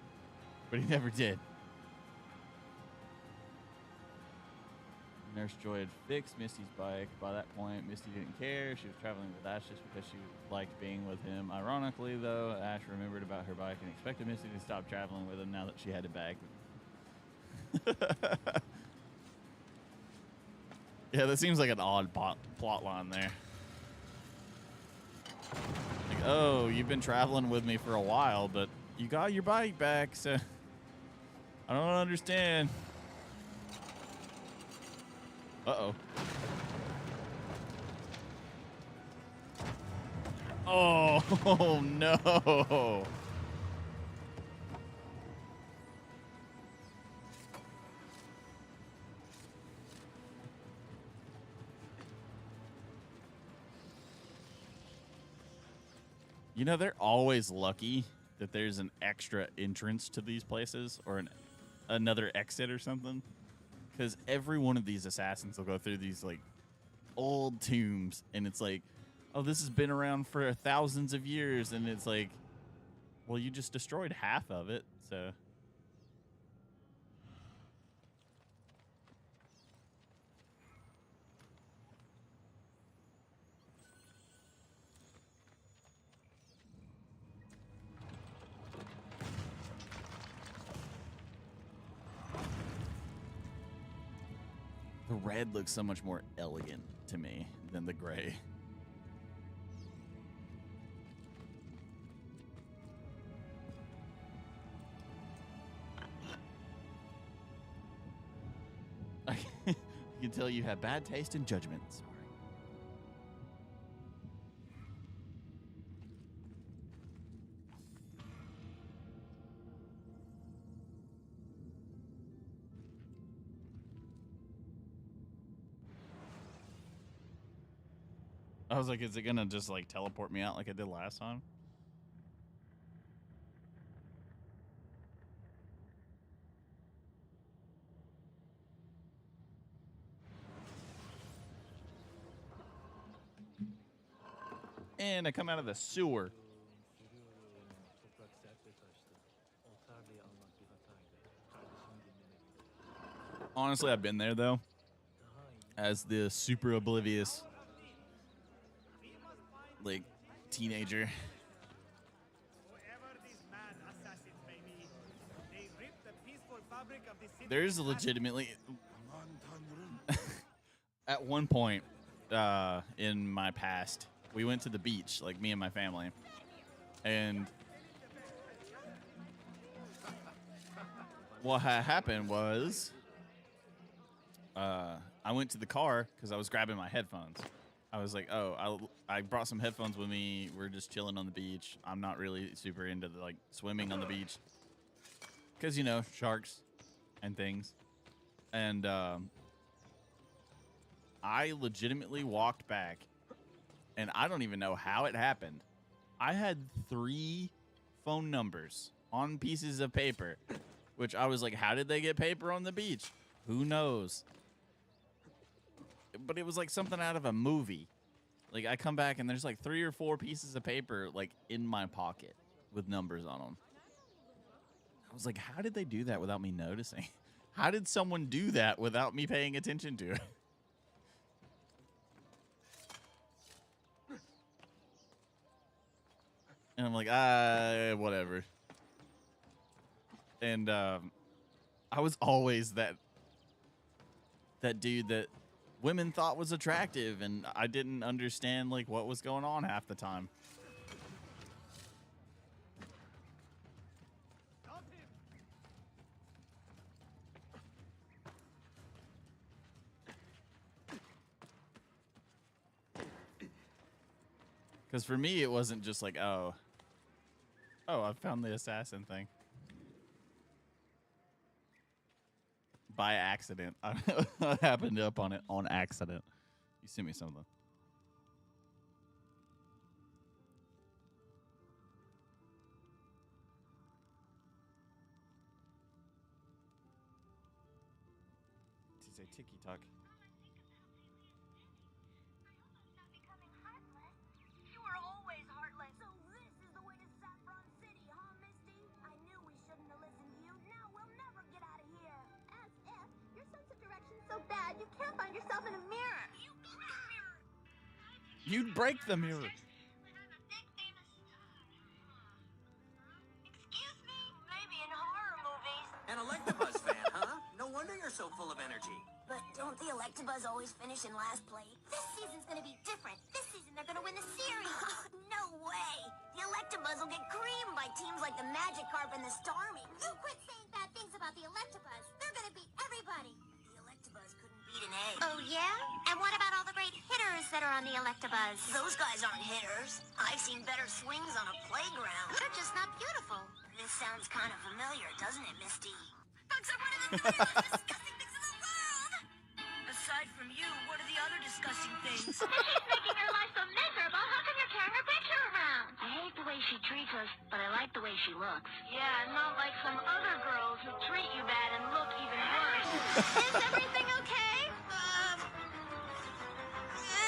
but he never did. Nurse Joy had fixed Misty's bike. By that point, Misty didn't care. She was traveling with Ash just because she liked being with him. Ironically, though, Ash remembered about her bike and expected Misty to stop traveling with him now that she had it back. Yeah, that seems like an odd plot line there. Like, oh, you've been traveling with me for a while, but you got your bike back, so I don't understand. Uh-oh. Oh, no. You know, they're always lucky that there's an extra entrance to these places or another exit or something. Because every one of these assassins will go through these, like, old tombs. And it's like, oh, this has been around for thousands of years. And it's like, well, you just destroyed half of it, so... The red looks so much more elegant to me than the gray. I can tell you have bad taste in judgment. Sorry. I was like, is it gonna just like teleport me out like I did last time? And I come out of the sewer. Honestly, I've been there though. As the super oblivious, like, teenager. There's legitimately at one point in my past, we went to the beach, like me and my family, and what happened was I went to the car because I was grabbing my headphones. I was like, oh, I brought some headphones with me. We're just chilling on the beach. I'm not really super into the, like, swimming on the beach because, you know, sharks and things. And I legitimately walked back, and I don't even know how it happened. I had 3 phone numbers on pieces of paper, which I was like, how did they get paper on the beach? Who knows? But it was like something out of a movie. Like, I come back and there's like 3 or 4 pieces of paper like in my pocket with numbers on them. I was like, how did they do that without me noticing? How did someone do that without me paying attention to it? And I'm like, whatever. And I was always that that dude that women thought was attractive, and I didn't understand like what was going on half the time. Because for me, it wasn't just like, oh, I found the assassin thing. By accident. I happened up on it on accident. You sent me something. It's a tiki-talk.
You were always heartless. So this is the way to Saffron City, huh, Misty? I knew we shouldn't have listened to you. Now we'll never get out of here. As if your sense of direction's so bad you can't find yourself in a mirror. You broke the mirror.
You'd break the mirror.
Excuse me? Maybe in horror movies.
An Electabuzz fan, huh? No wonder you're so full of energy.
But don't the Electabuzz always finish in last place? This season's gonna be different. This season they're gonna win the series. No way. The Electabuzz will get creamed by teams like the Magikarp and the Starmie. You quit saying bad things about the Electabuzz. They're gonna beat everybody. The Electabuzz couldn't beat an egg. Oh, yeah? And what about all the great hitters that are on the Electabuzz? Those guys aren't hitters. I've seen better swings on a playground. They're just not beautiful. This sounds kind of familiar, doesn't it, Misty? Bugs are one of the three most disgusting things in the world!
Aside from you, what are the other disgusting things?
She's making her life so miserable. How come you're carrying her picture around? I hate the way she treats us, but I like the way she looks.
Yeah, not like some other girls who treat you bad and look even worse.
Is everything okay?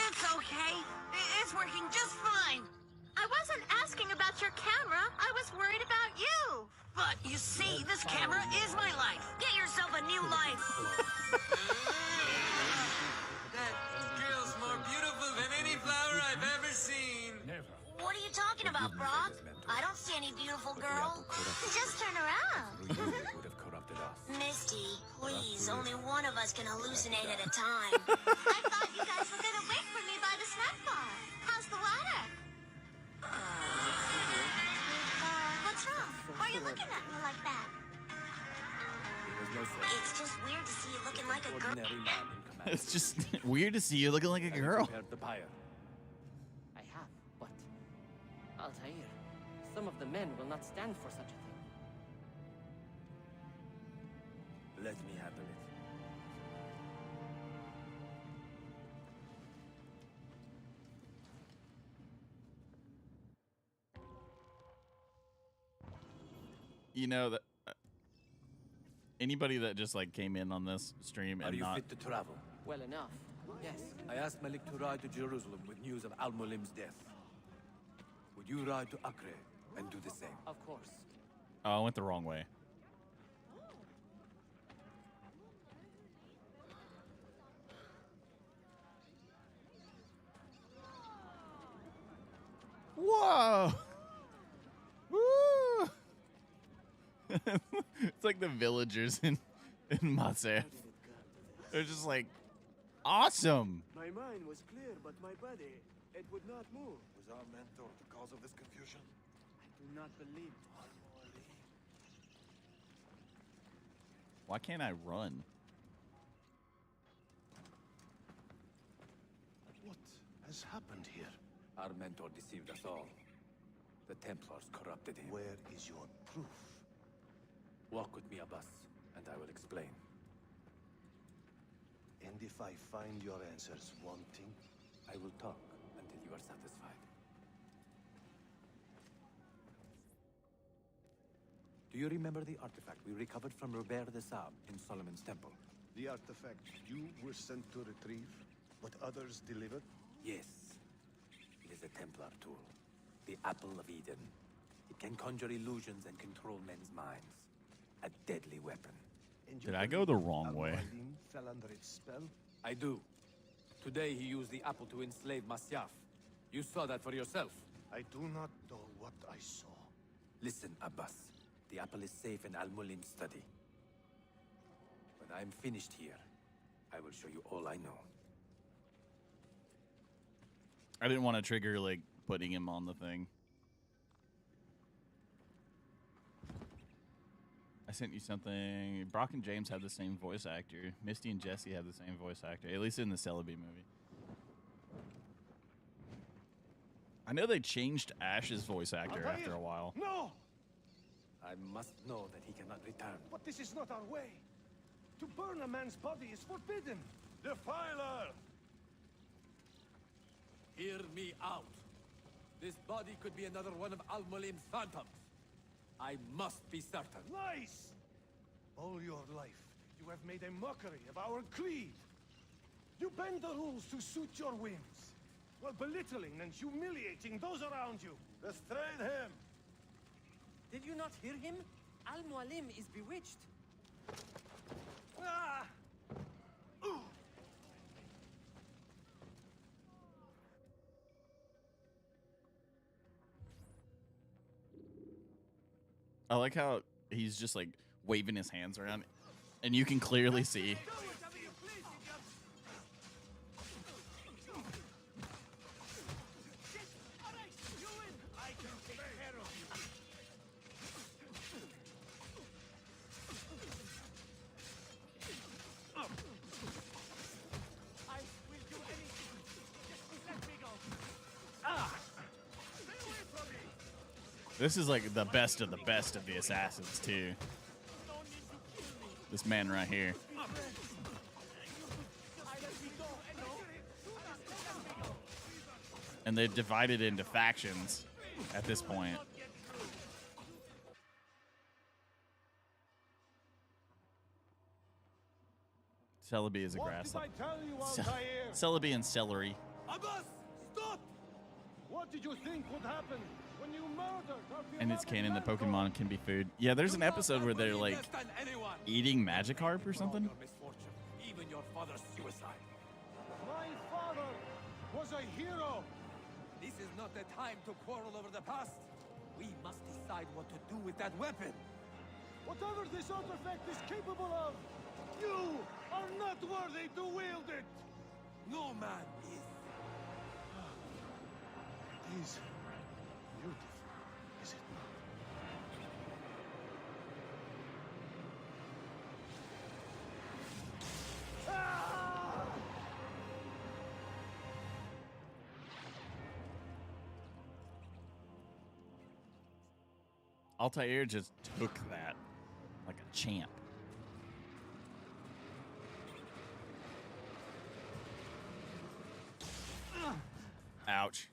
It's okay. It's working just fine.
I wasn't asking about your camera. I was worried about you.
But you see, this camera is my life.
Get yourself a new life.
That girl's more beautiful than any flower I've ever seen.
What are you talking about, Brock? I don't see any beautiful girl. Just turn around. Misty, please, only one of us can hallucinate at a time. I thought you guys were gonna wait for me by the snack bar. How's the water? What's wrong? Why are you looking at me like that? It's just weird to see you looking like a girl.
It's just weird to see you looking like a girl.
I have, but Altair, some of the men will not stand for such a thing.
Let me handle it.
You know that anybody that just like came in on this stream
Are
and
you
not
fit to travel?
Well enough, yes.
I asked Malik to ride to Jerusalem with news of Al-Mulim's death. Would you ride to Acre and do the same?
Of course.
oh, I went the wrong way. Whoa! Woo! It's like the villagers in Maser. They're just like, awesome.
My mind was clear, but my body, it would not move.
Was our mentor the cause of this confusion?
I do not believe.
Why can't I run?
What has happened here? Our mentor deceived us all. The Templars corrupted him. Where is your proof? Walk with me, Abbas, and I will explain. And if I find your answers wanting, I will talk until you are satisfied. Do you remember the artifact we recovered from Robert de Sab in Solomon's temple?
The artifact you were sent to retrieve, but others delivered?
Yes. It is a Templar tool. The Apple of Eden. It can conjure illusions and control men's minds. A deadly weapon.
Did I go the wrong way?
Al-Mualim fell under its spell?
I do. Today he used the apple to enslave Masyaf. You saw that for yourself.
I do not know what I saw.
Listen, Abbas. The apple is safe in Al-Mulim's study. When I'm finished here, I will show you all I know.
I didn't want to trigger, like, putting him on the thing. I sent you something. Brock and James have the same voice actor. Misty and Jesse have the same voice actor, at least in the Celebi movie. I know they changed Ash's voice actor after a while.
No!
I must know that he cannot return.
But this is not our way. To burn a man's body is forbidden. Defiler!
Hear me out. This body could be another one of Al-Mulim's phantoms. I must be certain.
Lies! All your life, you have made a mockery of our creed. You bend the rules to suit your whims, while belittling and humiliating those around you. Restrain him!
Did you not hear him? Al-Mualim is bewitched.
Ah! Ooh.
I like how he's just like waving his hands around, and you can clearly see. This is like the best of the assassins too. This man right here. And they've divided into factions at this point. Celebi is a grassland. Celebi and celery.
Abbas, stop! What did you think would happen when you murdered our
And it's canon that Pokemon can be food. Yeah, there's an episode where they're like eating Magikarp or something.
Even your father's suicide.
My father was a hero.
This is not the time to quarrel over the past. We must decide what to do with that weapon.
Whatever this artifact is capable of, you are not worthy to wield it.
No man is.
It is beautiful, is it not?
Altair just took that like a champ. Ouch.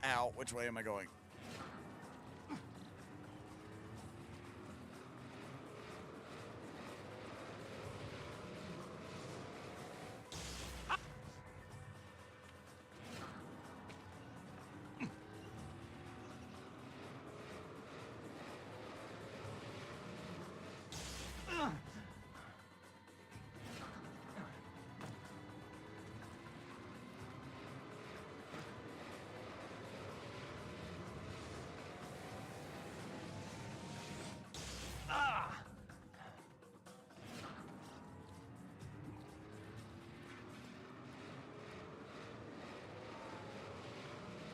Ow, which way am I going?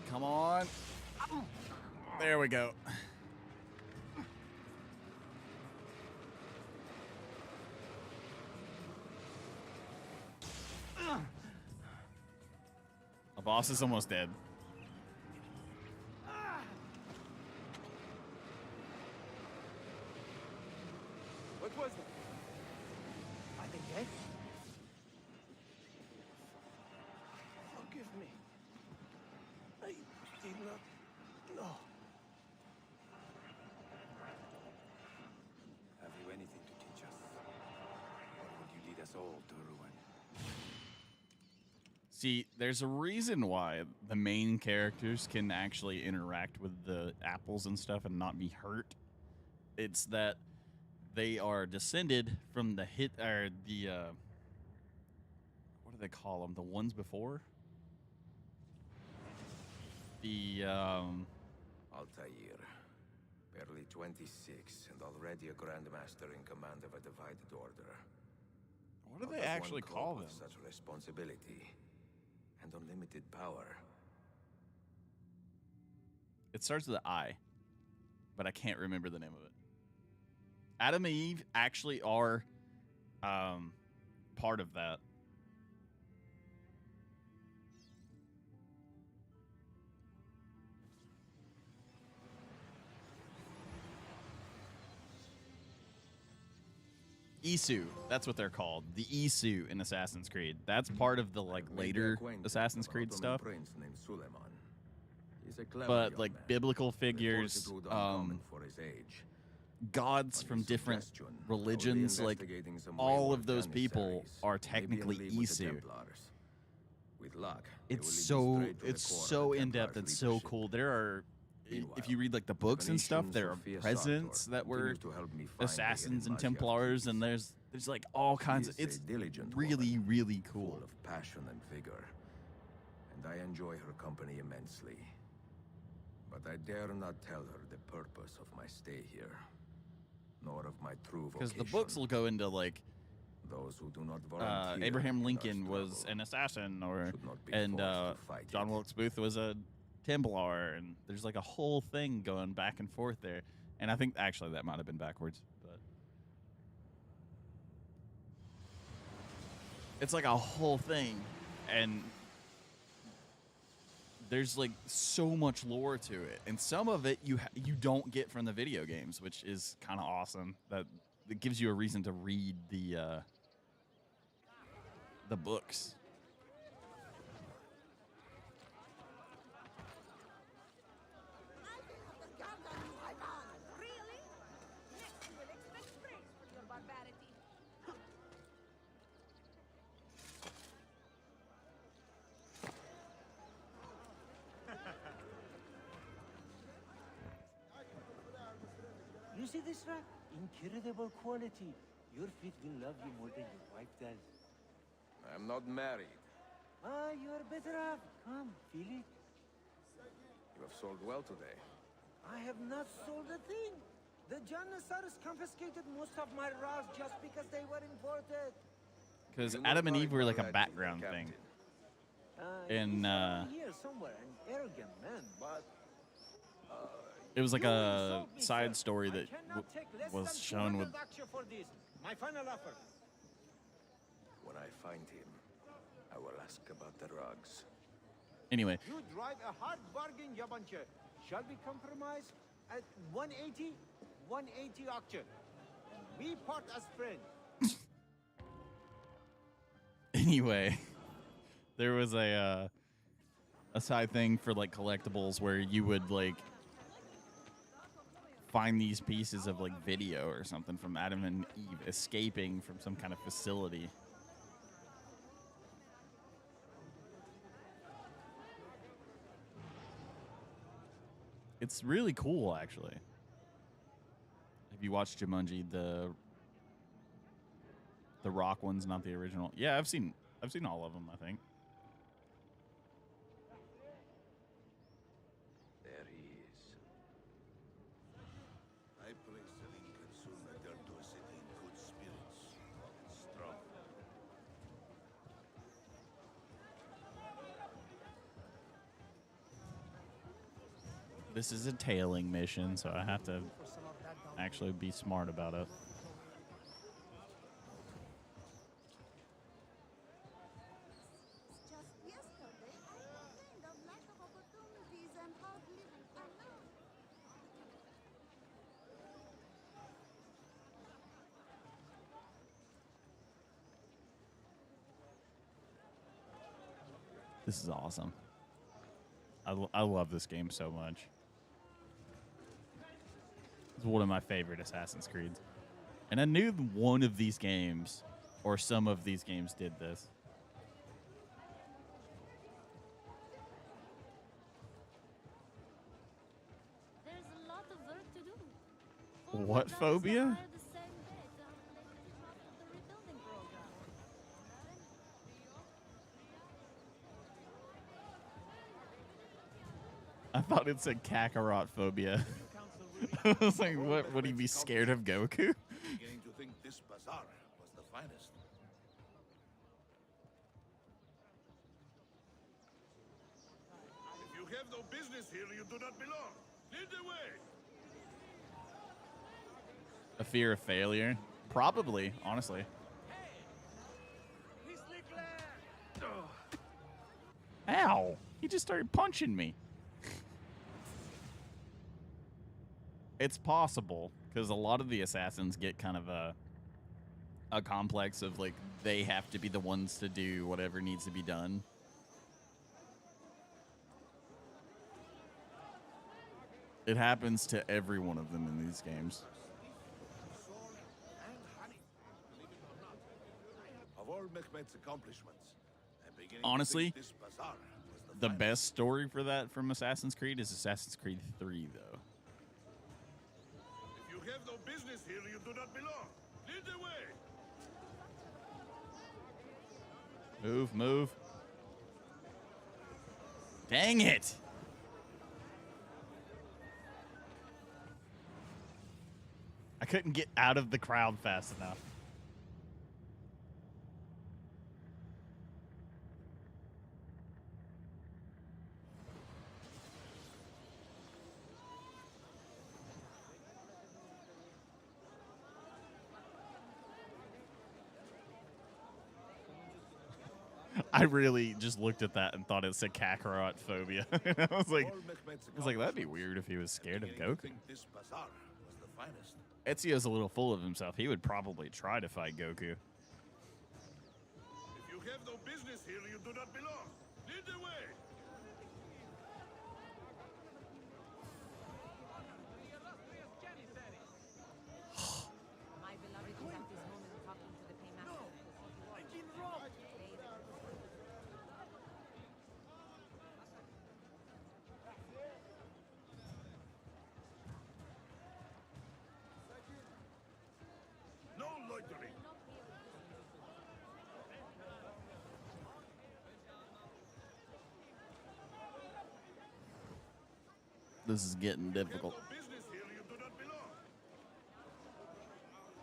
Come on. There we go. The boss is almost dead.
What was that?
Are they dead?
Forgive me. I did not know.
Have you anything to teach us? Or would you lead us all to ruin?
See, there's a reason why the main characters can actually interact with the apples and stuff and not be hurt. It's that they are descended from the what do they call them? The ones before? the
Altair, barely 26 and already a Grandmaster in command of a divided order.
What do they actually call them?
Such responsibility and unlimited power.
It starts with an I, but I can't remember the name of it. Adam and Eve actually are part of that. Isu, that's what they're called. The Isu in Assassin's Creed. That's part of the like later Assassin's Creed stuff. But like biblical figures, gods from different religions, like all of those people are technically Isu. It's so in depth and so cool. There are, if you read like the books and stuff, there are presidents that were assassins and Templars, and there's like all kinds of. It's really, really cool.
Full of passion and vigor, and I enjoy her company immensely. But I dare not tell her the purpose of my stay here, nor of my true vocation.
Because the books will go into like
those who do not volunteer.
Abraham Lincoln was an assassin, and John Wilkes Booth was a Templar, and there's like a whole thing going back and forth there. And I think actually that might have been backwards, but it's like a whole thing, and there's like so much lore to it, and some of it you don't get from the video games, which is kind of awesome. That it gives you a reason to read the books.
You see this rack? Incredible quality. Your feet will love you more than your wife does.
I'm not married.
Ah, you are better off. Come, feel it.
You have sold well today.
I have not sold a thing. The Janissaries confiscated most of my raws just because they were imported.
Because Adam and Eve were like a background thing.
He's here somewhere, an arrogant man, but
it was like a side story that was shown with.
For this. My final offer.
When I find him, I will ask about the rugs.
Anyway.
You drive a hard bargain, Yabanche. Shall we compromise at 180? 180 auction. We part as friends.
Anyway, there was a side thing for like collectibles where you would like find these pieces of like video or something from Adam and Eve escaping from some kind of facility. It's really cool, actually. Have you watched Jumanji, the Rock ones, not the original? Yeah, I've seen all of them, I think.
There he is.
I place the Lincoln soon return to a city in good spirits and strong.
This is a tailing mission, so I have to actually be smart about it. This is awesome. I love this game so much. It's one of my favorite Assassin's Creeds. And I knew one of these games, or some of these games, did this.
There's a lot of work to do.
What phobia? I thought it said Kakarot phobia. I was like, what? Would he be scared of Goku?
Beginning to think this bazaar was the finest. If you have no business here, you do not belong. Lead the way.
A fear of failure? Probably, honestly. Ow! He just started punching me. It's possible, because a lot of the assassins get kind of a complex of, like, they have to be the ones to do whatever needs to be done. It happens to every one of them in these games.
Of all Mehmet's accomplishments, I'm beginning
Honestly,
to think this bazaar was
the best story for that from Assassin's Creed is Assassin's Creed 3, though.
If you have no business here, you do not belong. Lead the way.
Move, move. Dang it! I couldn't get out of the crowd fast enough. I really just looked at that and thought it said Kakarot phobia. I was like, that'd be weird if he was scared of Goku.
This bazaar was the finest.
Ezio's a little full of himself. He would probably try to fight Goku.
If you have no business here, you do not belong. Lead the way.
My beloved is at this moment talking to the paymaster.
I've been robbed.
No loitering.
This is getting difficult.
No business here, you do not belong.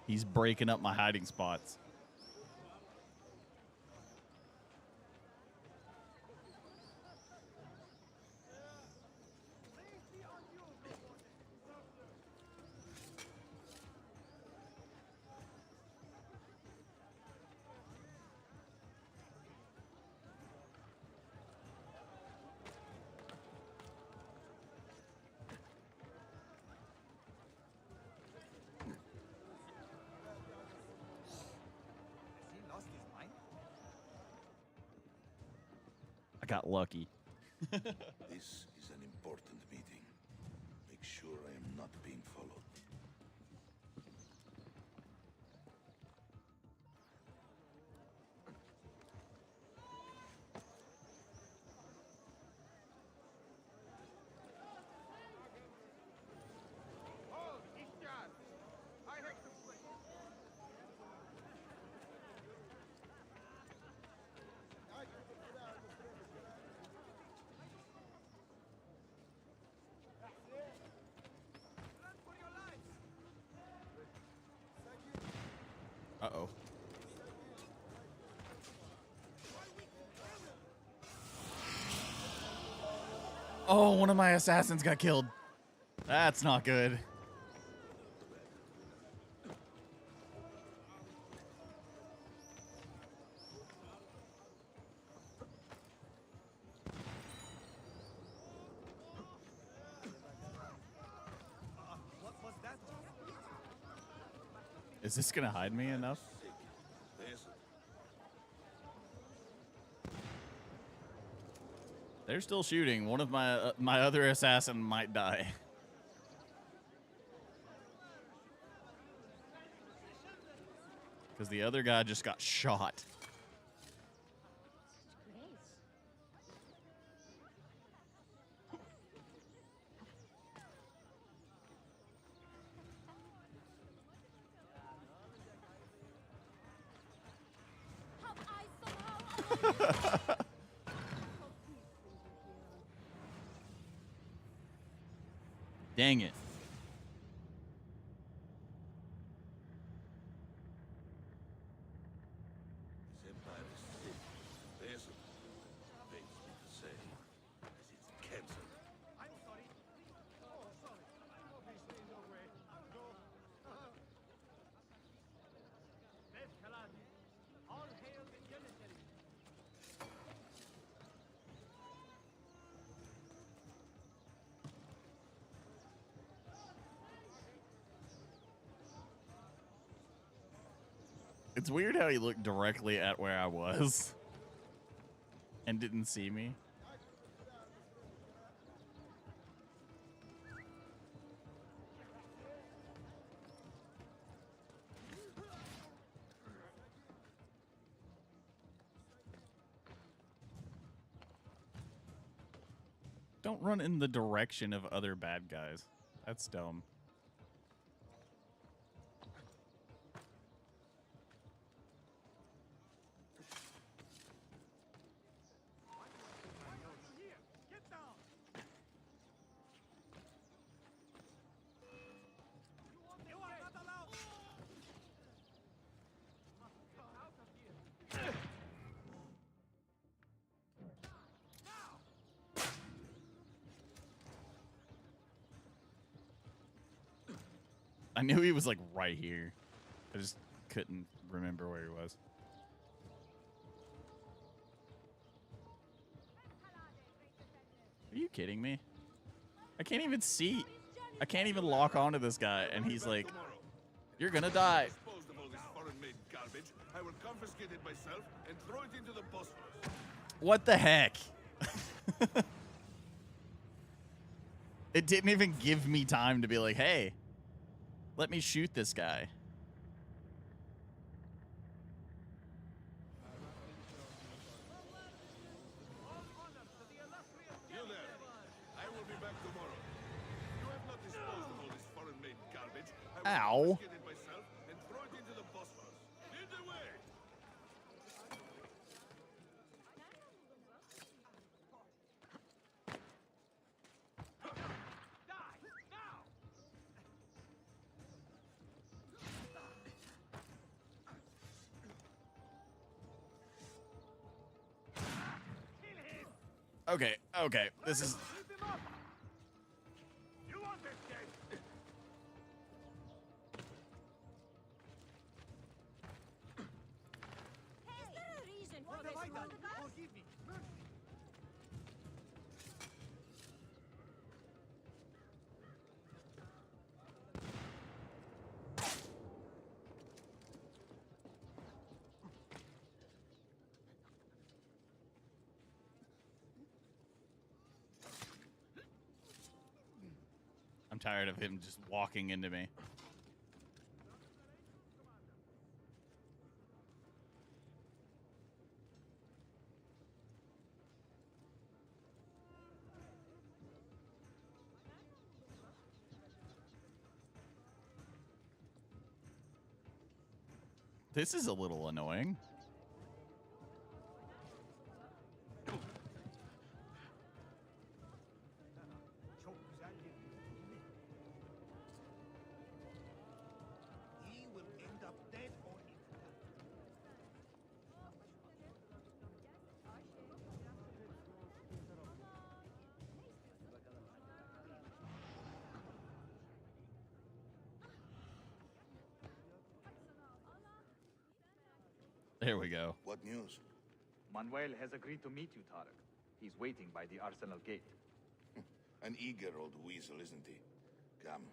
He's breaking up my hiding spots. I got lucky.
This is an important meeting. Make sure I am not being followed.
Oh, Ishtar! I have to play.
Uh-oh. Oh, one of my assassins got killed. That's not good.
What was that?
Is this gonna hide me enough? They're still shooting. One of my other assassin might die. Because the other guy just got shot. Dang it.
This empire is sick. There's pains me to say, as it's cancer.
I'm sorry. Oh, sorry. Please stay in your way. No. Beth Kalani. All hail the Janissary.
It's weird how he looked directly at where I was and didn't see me. Don't run in the direction of other bad guys. That's dumb.
Get down. You are not allowed. Must come out of here.
I knew he was like right here. I just couldn't remember where he was. Are you kidding me? I can't even see. I can't even lock onto this guy, and he's like, "You're gonna die."
Disposed of all this foreign-made garbage. I will confiscate it myself and throw it into the Bosphorus.
What the heck? It didn't even give me time to be like, "Hey, let me shoot this guy."
You there. I will be back tomorrow. You have not disposed of all this foreign-made garbage. I will
Ow.
confiscate it myself and throw it into the Bosphorus. Lead the way.
Okay, okay. This is
You want this dead?
Is there a reason for
What
this
have I done?
Holocaust?
Forgive me. Mercy.
I'm tired of him just walking into me. This is a little annoying.
Çok güzel bir değil mi? He will end up dead or in
There we go.
What news?
Manuel has agreed to meet you, Tarek. He's waiting by the arsenal gate.
An eager old weasel, isn't he? Come.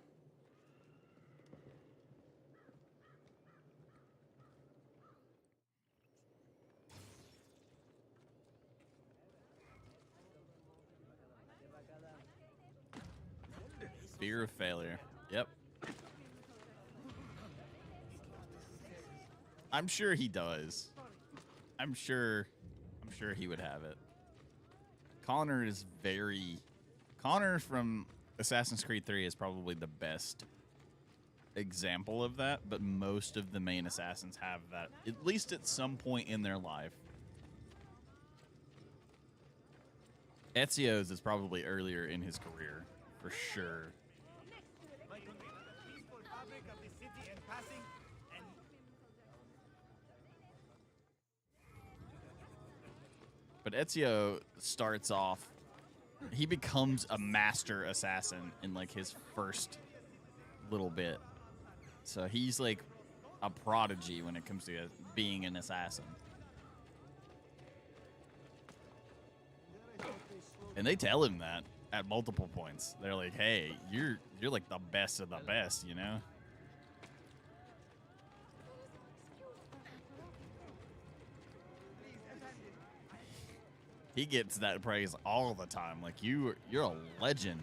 Fear of failure. Yep. I'm sure he does. I'm sure he would have it. Connor is Connor from Assassin's Creed 3 is probably the best example of that, but most of the main assassins have that, at least at some point in their life. Ezio's is probably earlier in his career, for sure. But Ezio starts off, he becomes a master assassin in like his first little bit. So he's like a prodigy when it comes to being an assassin. And they tell him that at multiple points. They're like, "Hey, you're like the best of the best, you know?" He gets that praise all the time. Like you're a legend.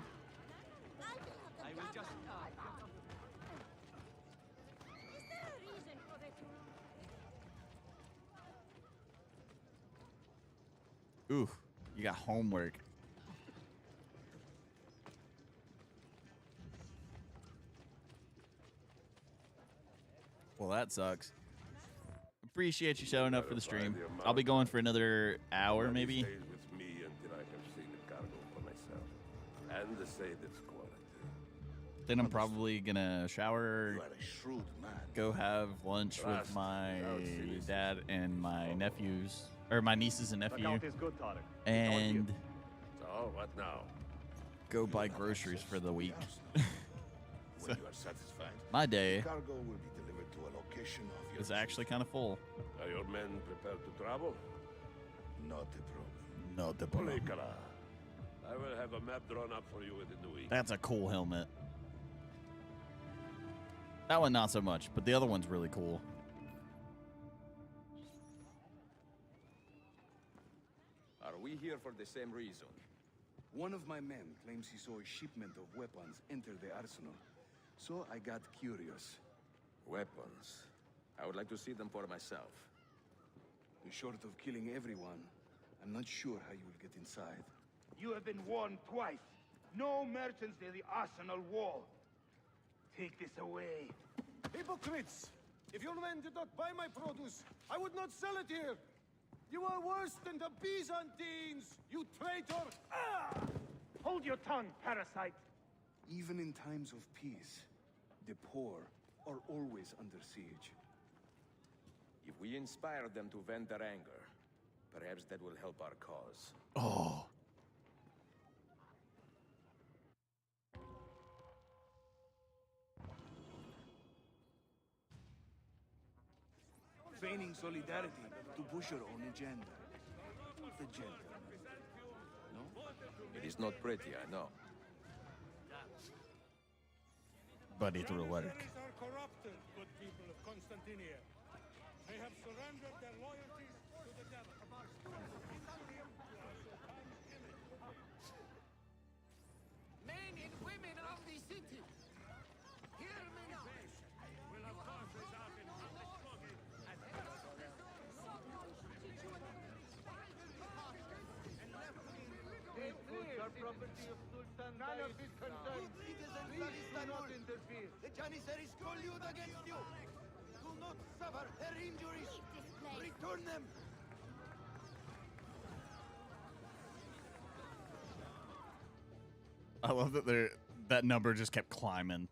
I will just...
Ooh, you got homework. Well, that sucks. Appreciate you showing up for the stream. I'll be going for another hour, maybe.
Stays with me until I have seen the cargo for myself, and to say its quality.
Then I'm probably gonna shower,
You are a shrewd man.
go have lunch with my dad and my nephews, or my nieces and
The
nephew,
count is good, Tarek.
and
So, what now?
go buy groceries for the week.
When you are satisfied,
My day
the cargo will be delivered to a location of your
is actually kind of full.
Are your men prepared to travel?
Not a problem.
Not the problem.
Polikara, I will have a map drawn up for you within the week.
That's a cool helmet. That one not so much, but the other one's really cool.
Are we here for the same reason?
One of my men claims he saw a shipment of weapons enter the arsenal. So I got curious.
Weapons. I would like to see them for myself.
Short of killing everyone, I'm not sure how you will get inside.
You have been warned twice. No merchants near the arsenal wall. Take this away.
Hypocrites! If your men did not buy my produce, I would not sell it here! You are worse than the Byzantines, you traitor!
Ah! Hold your tongue, parasite!
Even in times of peace, the poor are always under siege.
If we inspire them to vent their anger, perhaps that will help our cause.
Oh.
Feigning solidarity to push your own agenda. The gentleman. No?
It is not pretty, I know.
Buddy threw a letter.
Janissaries are corrupted, good people of Constantinia. They have surrendered their loyalties to the devil.
Men and women of the city, hear me now. Will of course result in public flogging and these goods are property of Sultan. None of this concerns. Please do not interfere.
The Janissaries collude against you! Do not suffer their injuries! Return them!
I love that that number just kept climbing.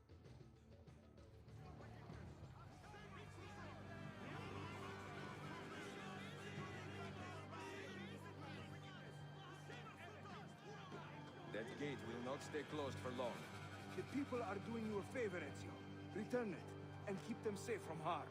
That gate will not stay closed for long.
The people are doing you a favor, Ezio. Return it, and keep them safe from harm.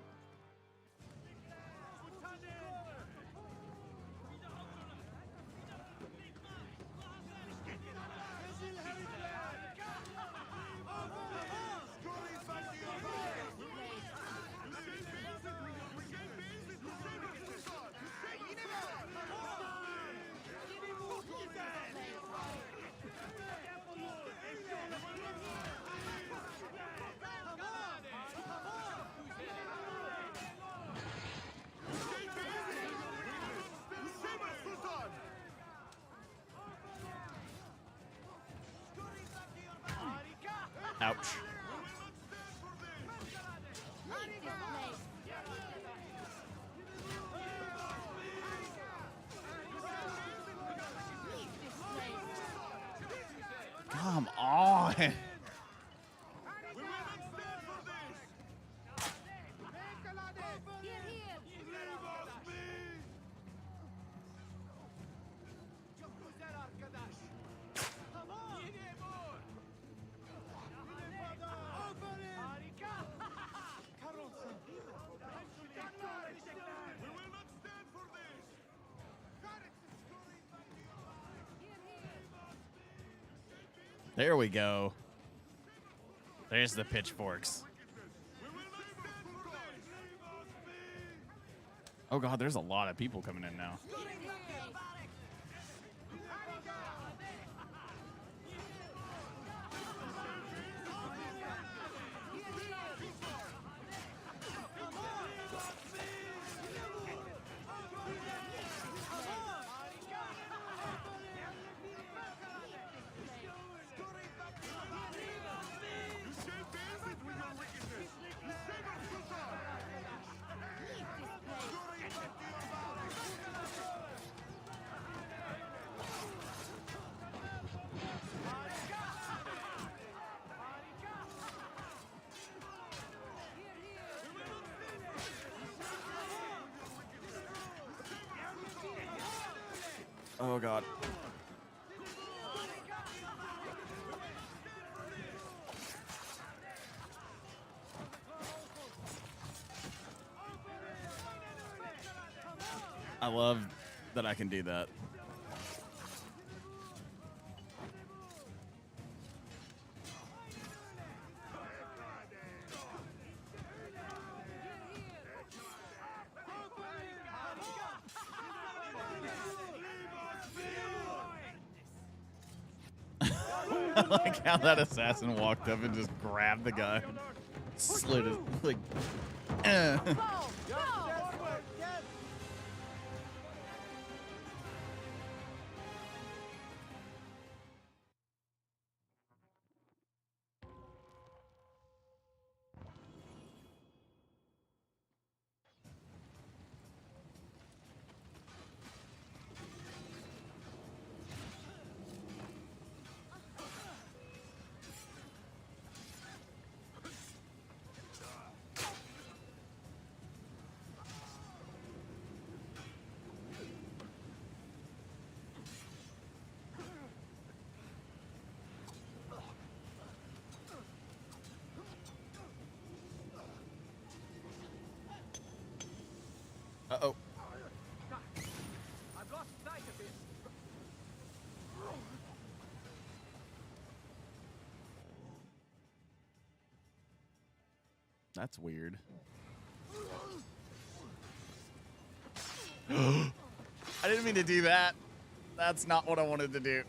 Ouch. Come on. There we go. There's the pitchforks. Oh god, there's a lot of people coming in now. Oh god. I love that I can do that. I like how that assassin walked up and just grabbed the guy, slid his like. Uh-oh.
I've lost sight of it.
That's weird. I didn't mean to do that. That's not what I wanted to do.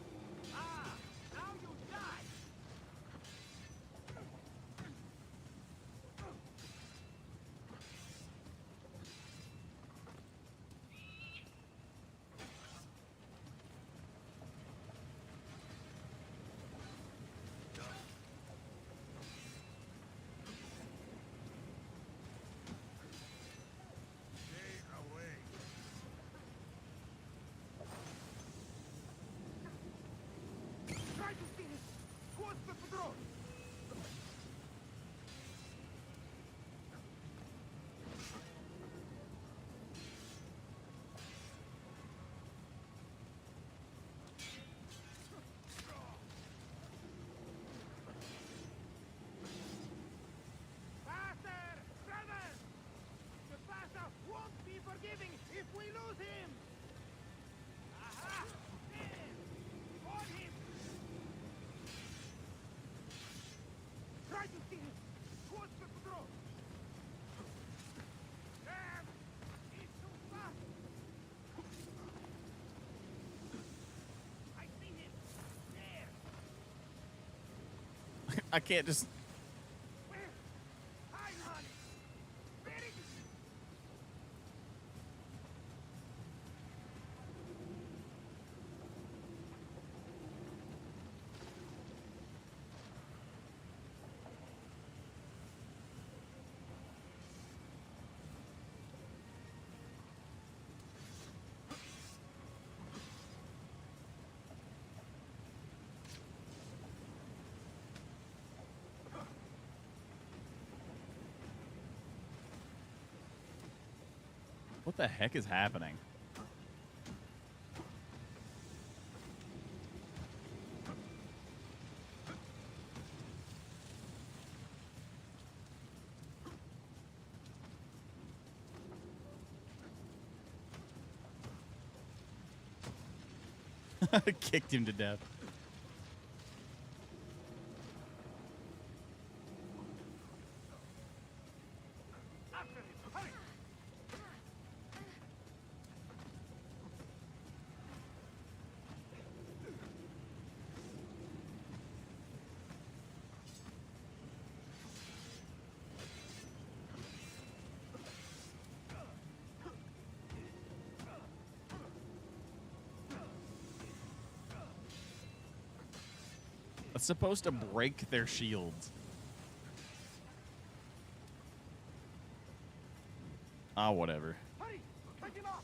If we lose him! Aha! There! On him! Try to steal him! Towards the patrol! Damn! He's so fast! I see him! There!
I can't just. What the heck is happening? Kicked him to death. That's supposed to break their shields. Ah, whatever.
Hurry! Cut him off!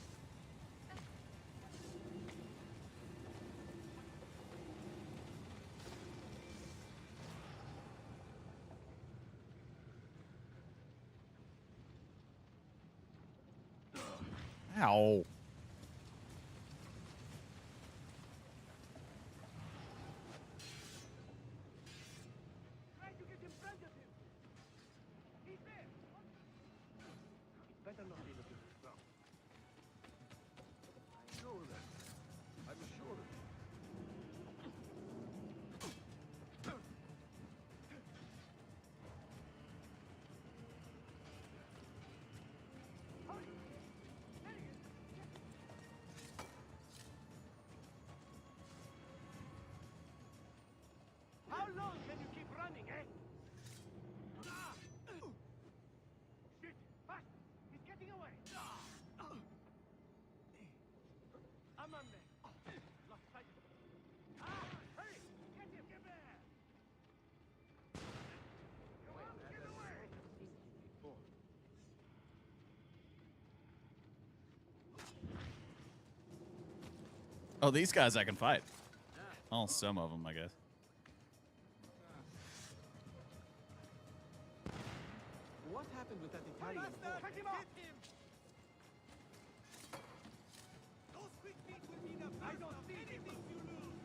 Ow.
Try to get in front of him. He's there. It better not be looking strong.
I know that. I'm sure of it.
How long can you keep running, eh? Shit! Fast! He's getting away! I'm on there. Lost sight of him. Hurry! Get him! Get there! Come on, get away!
Oh, these guys I can fight. Oh, some of them, I guess.
What happened with that Italian?
Cut him off!
Those quick feet will be the I don't see anything you lose.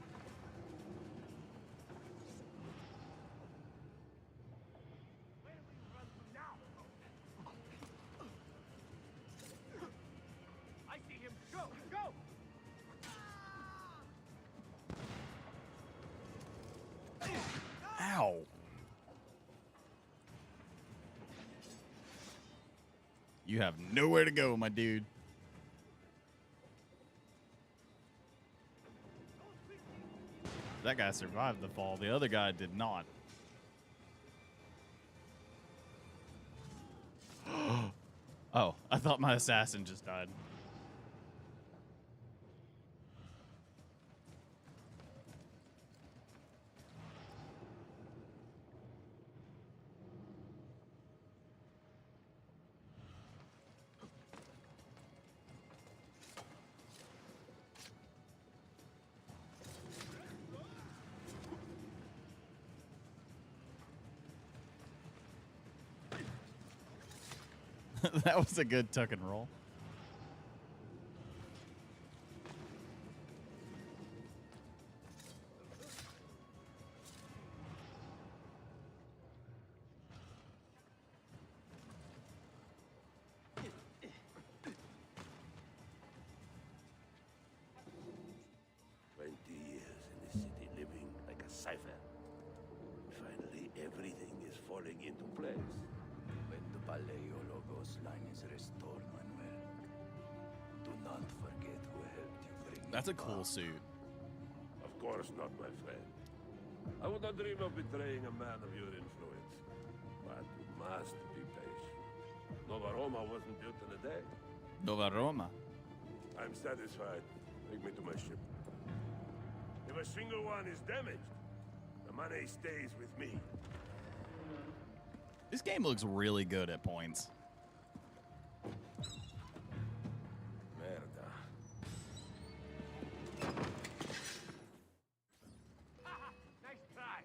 Where will you run to now? I see him. Go! Go!
Ow. You have nowhere to go, my dude. That guy survived the fall. The other guy did not. Oh, I thought my assassin just died. That was a good tuck and roll.
Living like a cipher. Finally, everything is falling into place.
When the Paleologos line is restored, Manuel, do not forget who helped you bring
That's a
it
cool
back.
suit.
Of course not, my friend. I would not dream of betraying a man of your influence. But you must be patient. Nova Roma wasn't built in a day.
Nova Roma.
I'm satisfied. Take me to my ship. If a single one is damaged, the money stays with me.
This game looks really good at points.
Merda.
Nice try.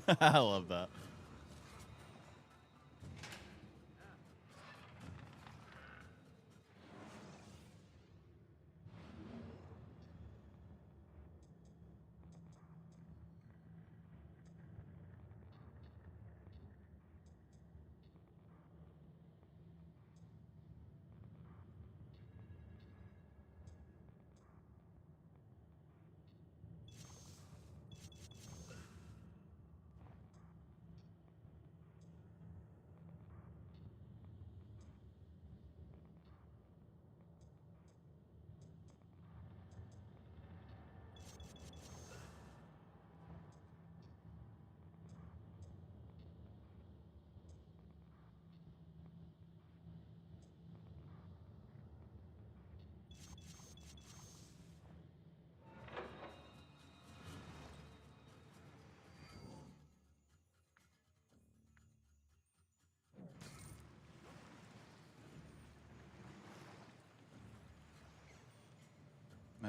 I love that.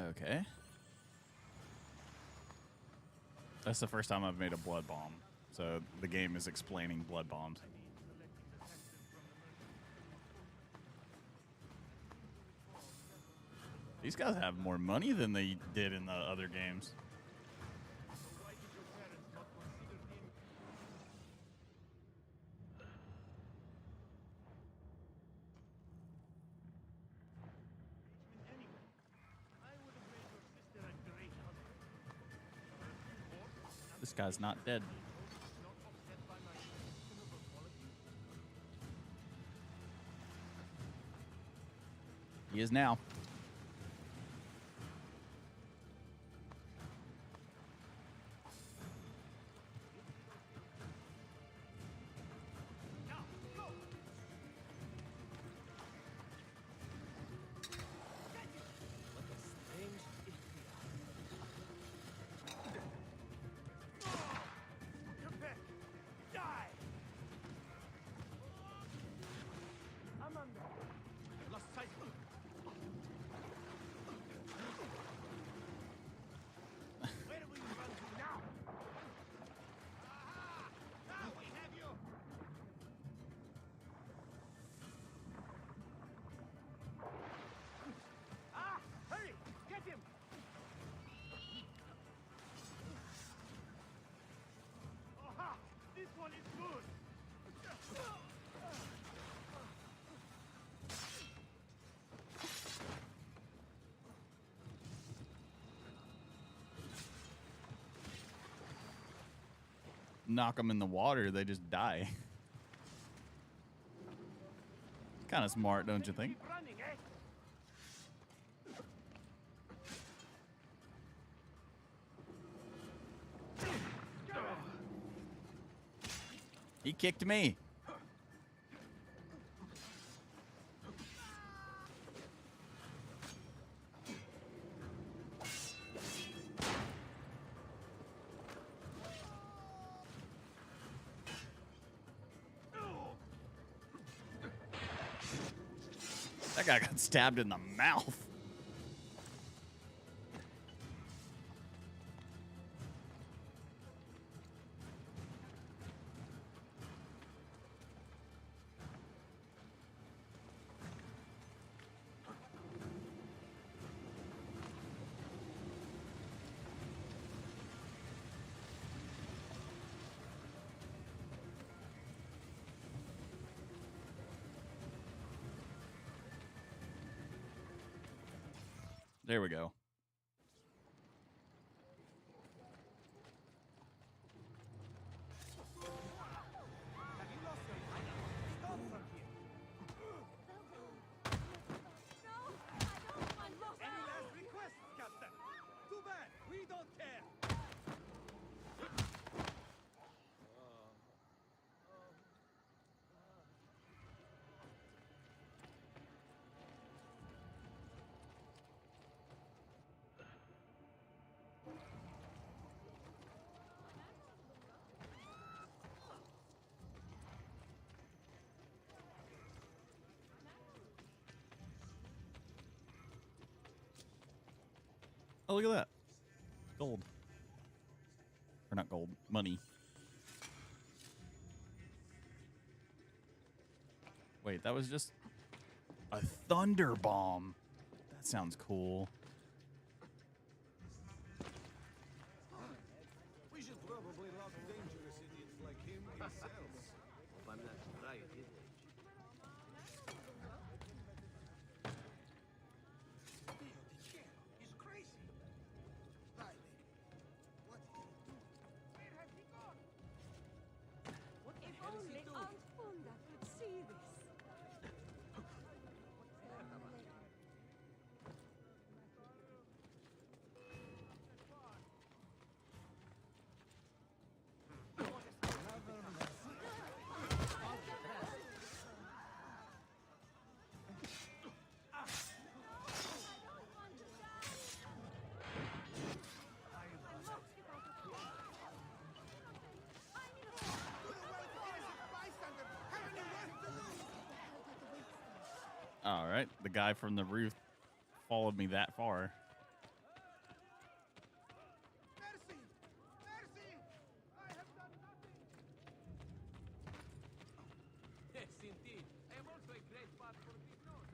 Okay. That's the first time I've made a blood bomb. So the game is explaining blood bombs. These guys have more money than they did in the other games. This guy's not dead. He is now. Knock them in the water, they just die. Kind of smart, don't you think? He kicked me. That guy got stabbed in the mouth. There we go. Oh, look at that. Gold. Or not gold, money. Wait, that was just a thunder bomb. That sounds cool.
We should probably lock dangerous idiots like him in cells.
I'm not right at his age.
He's crazy. Riley, what is he doing? Where has he gone?
If only Aunt Funda could see this.
All right, the guy from the roof followed me that far.
Mercy! Mercy! I have done nothing!
Yes, indeed. I am also a great part for big nose.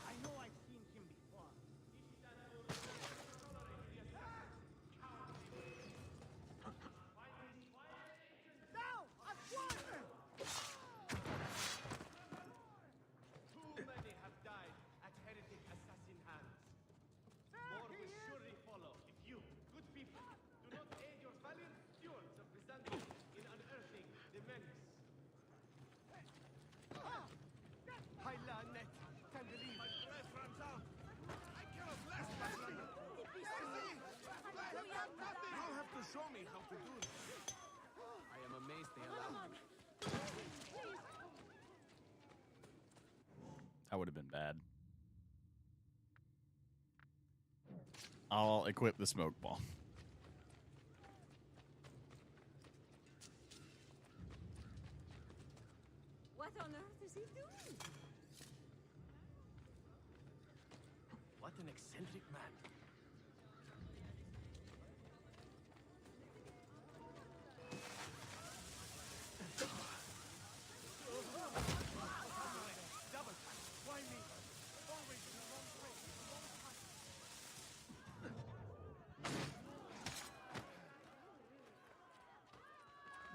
I know I've seen him before. Now! At once! Too many have died at heretic assassin hands. More will surely follow if you, good people, do not aid your valiant stewards of Byzantium in unearthing the menace. Hyla net, can believe. My breath runs out. I cannot last my brother.
You'll have to show me how to do this.
I am amazed they allowed me.
That would have been bad. I'll equip the smoke bomb.
What on earth is he doing?
What an eccentric man. Double time. Why me? Always in the wrong place at the wrong time.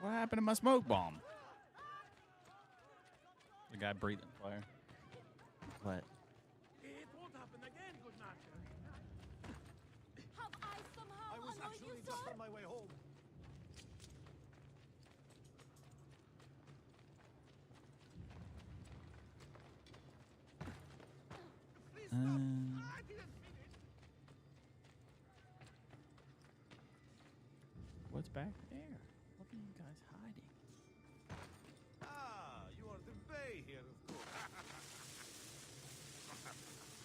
What happened to my smoke bomb? The guy breathing fire. What?
It won't happen again, good master.
Have I somehow
I was
annoyed
actually
you,
just
sir?
on my way home.
What's back there? What are you guys hiding?
Ah, you are the Bay here, of course.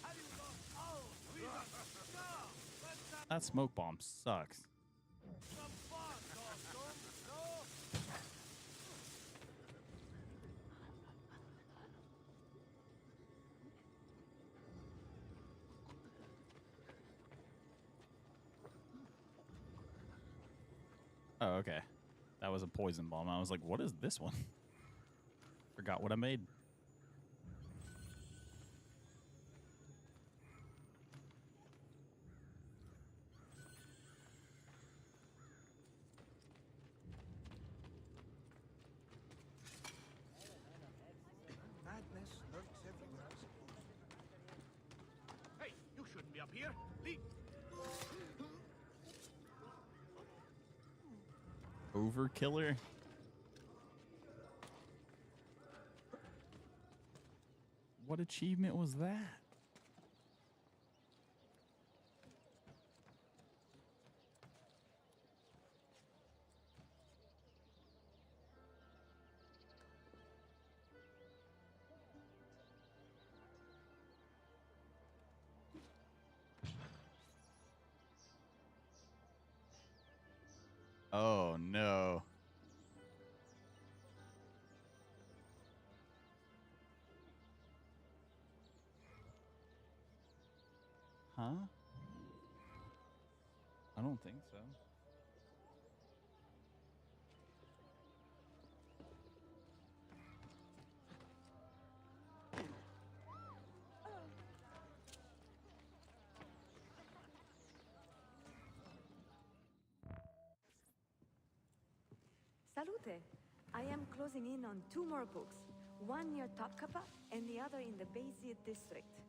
How do you go? Oh, we no! Let's have
That smoke bomb sucks.
some fun, Dawson. No?
Oh, okay. That was a poison bomb. I was like, what is this one? Forgot what I made.
Madness lurks everywhere, I suppose.
Hey, you shouldn't be up here. Leave.
Overkiller? What achievement was that? Oh no. Huh? I don't think so.
Salute. I am closing in on 2 more books. One near Topkapi and the other in the Bayzid district.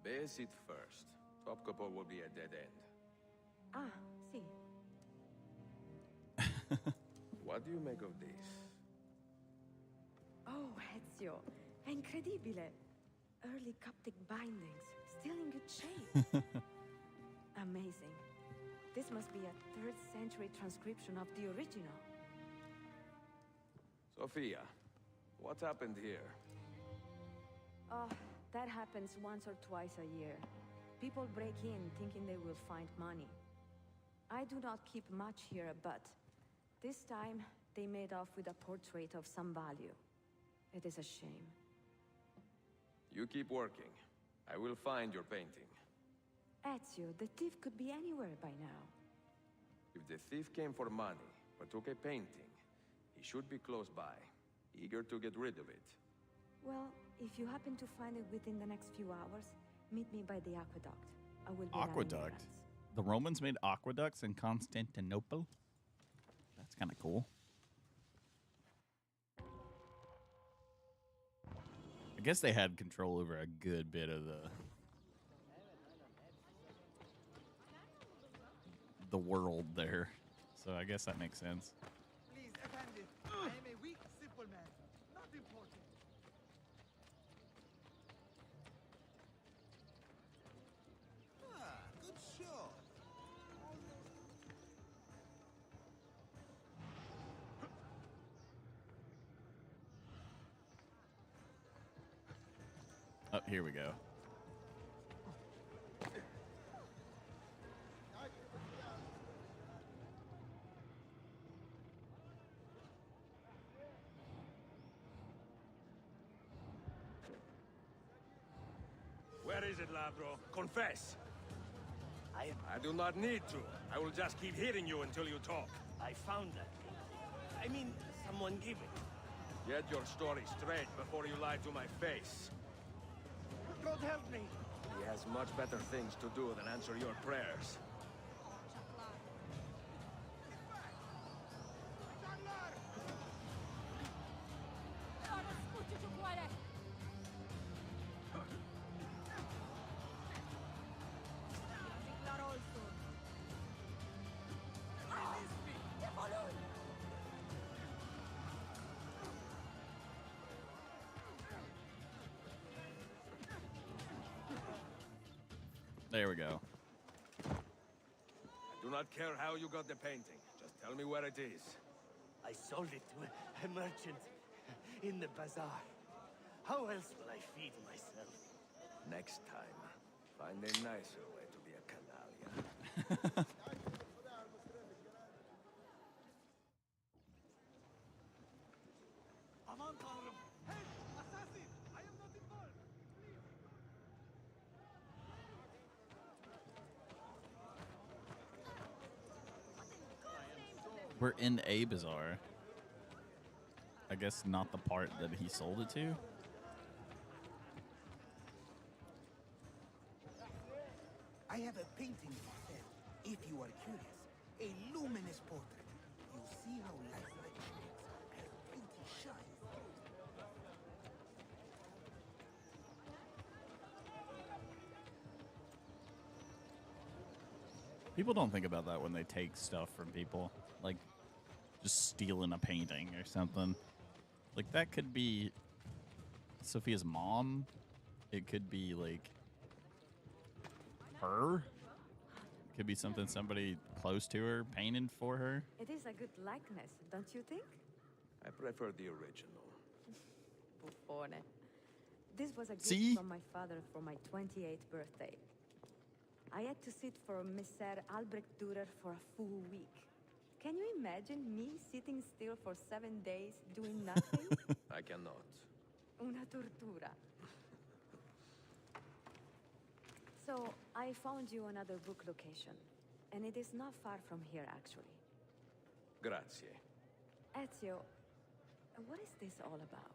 Bayzid first. Topkapi will be a dead end.
Ah, see.
What do you make of this?
Oh, Ezio. Incredibile. Early Coptic bindings. Still in good shape. Amazing. This must be a 3rd century transcription of the original.
Sophia, what happened here?
Oh, that happens once or twice a year. People break in thinking they will find money. I do not keep much here, but this time they made off with a portrait of some value. It is a shame.
You keep working. I will find your painting.
Ezio, the thief could be anywhere by now.
If the thief came for money, but took a painting, he should be close by, eager to get rid of it.
Well, if you happen to find it within the next few hours, meet me by the aqueduct. I will be
Aqueduct? The Romans made aqueducts in Constantinople? That's kind of cool. I guess they had control over a good bit of the world there. So I guess that makes sense.
Please, Effendi. I am a weak, simple man. Not important.
Ah, good show.
Oh, here we go.
Where is it, Ladro? Confess! I do not need to. I will just keep hitting you until you talk.
I found that. I mean, someone gave it.
Get your story straight before you lie to my face.
God help me.
He has much better things to do than answer your prayers.
There we go.
I do not care how you got the painting. Just tell me where it is.
I sold it to a merchant in the bazaar. How else will I feed myself?
Next time, find a nicer way to be a canaglia.
Aman Tanrım! Hey! Assassin! I am not involved!
We're in a bazaar. I guess not the part that he sold it to.
I have a painting for sale, if you are curious. A luminous portrait. You see how light shines as painting shines.
People don't think about that when they take stuff from people. Like, just stealing a painting or something. Like, that could be Sophia's mom. It could be, like, her. It could be something somebody close to her painted for her.
It is a good likeness, don't you think?
I prefer the original.
Buffone. This was a gift
See?
from my father for my 28th birthday. I had to sit for Messer Albrecht Dürer for a full week. Can you imagine me sitting still for 7 days doing nothing?
I cannot.
Una tortura. So, I found you another book location. And it is not far from here, actually.
Grazie.
Ezio, what is this all about?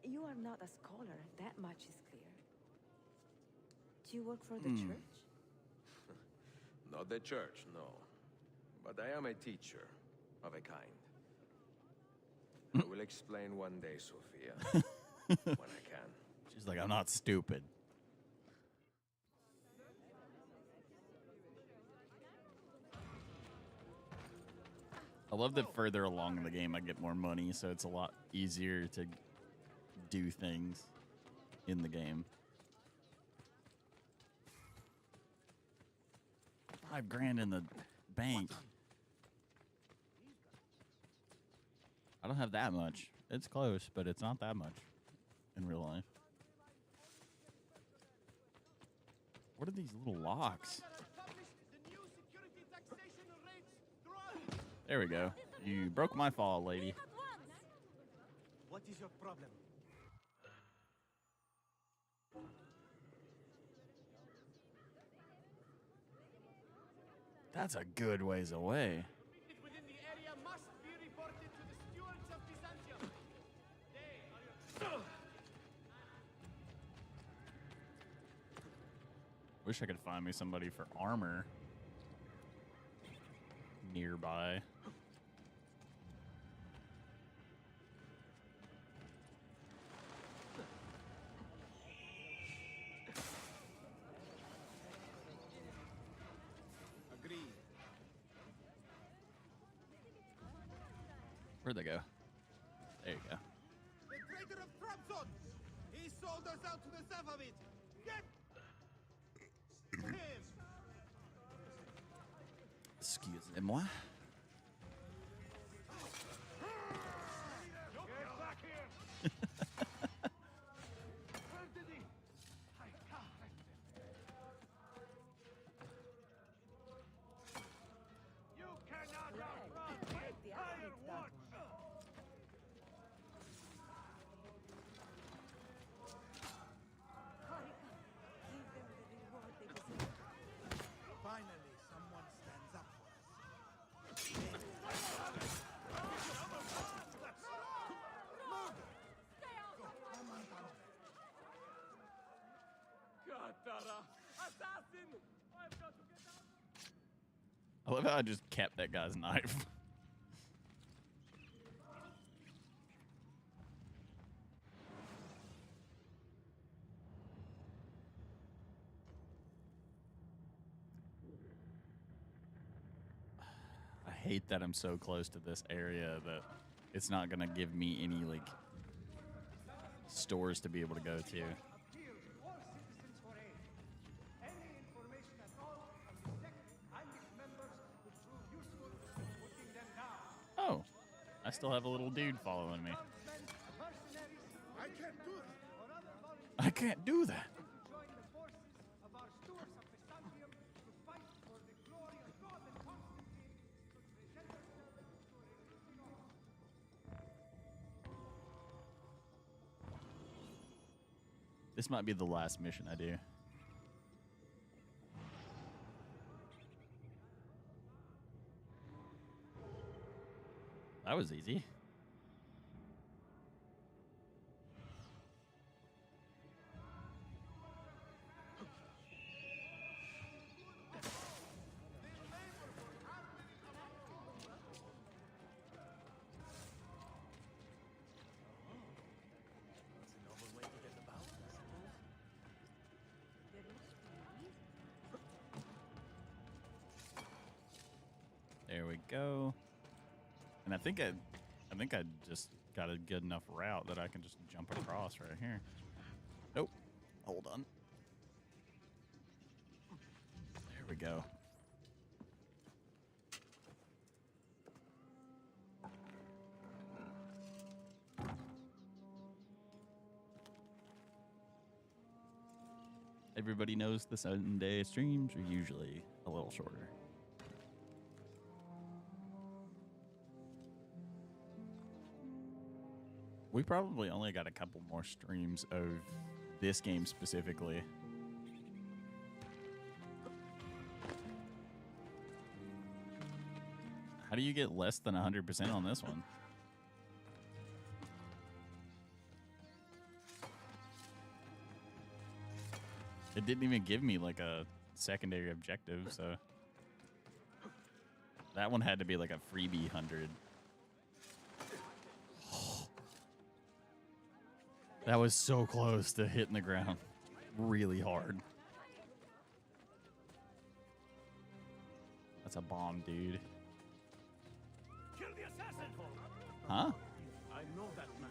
You are not a scholar, that much is clear. Do you work for the church?
Not the church, no. But I am a teacher, of a kind. I will explain one day, Sophia. When I can.
She's like, I'm not stupid. I love that further along in the game I get more money, so it's a lot easier to do things in the game. $5,000 in the bank. I don't have that much. It's close, but it's not that much in real life. What are these little locks? There we go. You broke my fall, lady.
What is your problem?
That's a good ways away.
Within the area must be reported to the stewards of Byzantium. They are your...
Wish I could find me somebody for armor nearby.
Agreed.
Where'd they go? There you go.
The traitor of Trabzon! He sold us out to the Safavid! Get him!
Excusez-moi.
Get back here! Where did he? You cannot outrun the entire watch!
Finally, someone stands up for us.
Katara! Assassin! I've got to get out!
I love how I just kept that guy's knife. I hate that I'm so close to this area that it's not gonna give me any like stores to be able to go to. Oh, I still have a little dude following me.
I can't do that!
I can't do that. This might be the last mission I do. That was easy. There we go. And I think I just got a good enough route that I can just jump across right here. Nope. Hold on. There we go. Everybody knows the Sunday streams are usually a little shorter. We probably only got a couple more streams of this game specifically How do you get less than 100% on this one? It didn't even give me like a secondary objective, so that one had to be like a freebie 100. That was so close to hitting the ground really hard. That's a bomb, dude.
Kill the assassin!
Huh?
I know that man.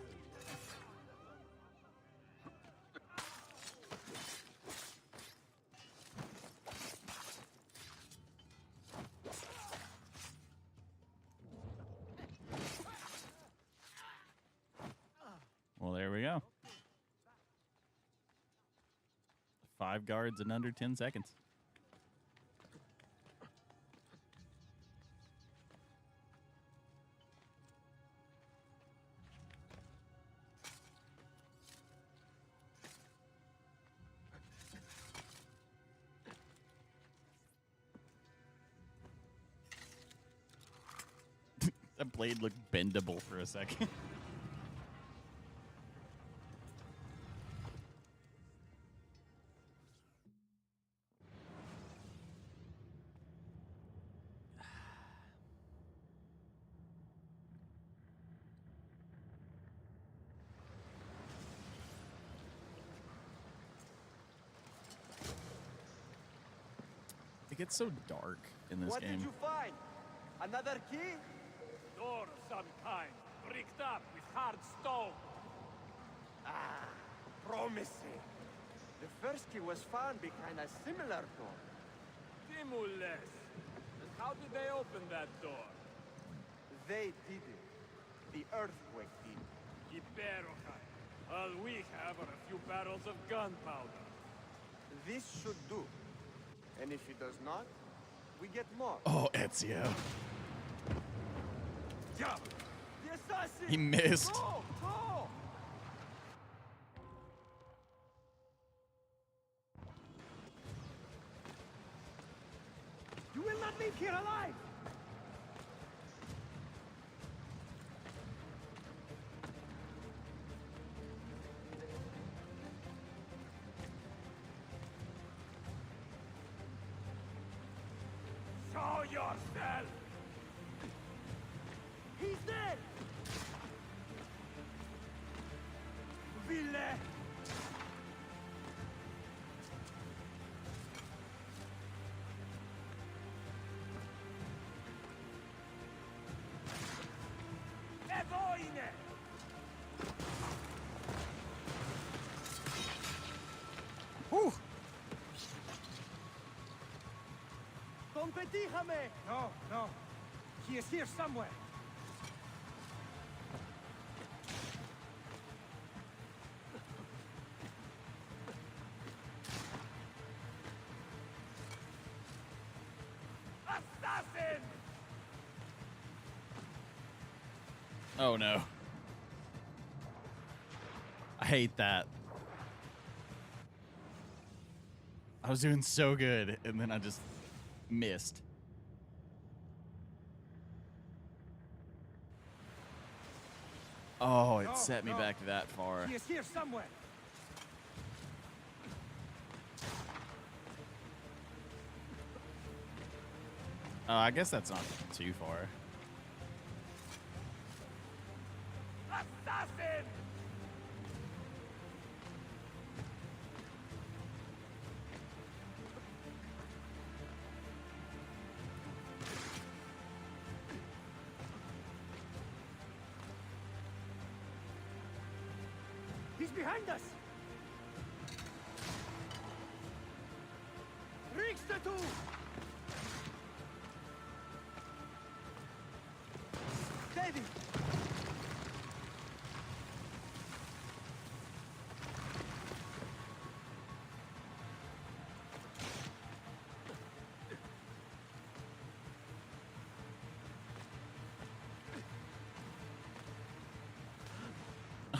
Well, there we go. 5 guards in under 10 seconds. That blade looked bendable for a second. It gets so dark in this
What
game.
did you find? Another key? Door of some kind, bricked up with hard stone. Ah, promising. The first key was found behind a similar door. Timules. And how did they open that door? They did it. The earthquake did. Iberokai. All we have are a few barrels of gunpowder. This should do. And if it does not, we get more.
Oh, Ezio.
Yeah. The assassin!
He missed.
Go! Go! You will not leave here alive! Show yourself! He's dead! Ville! Evoine!
Whew.
Competijame! No, no. He is here somewhere. Assassin!
Oh no. I hate that. I was doing so good, and then I just missed. Oh, it set me back that far.
He is here somewhere.
I guess that's not too far.
Assassin! He's behind us! Riksdatu! David!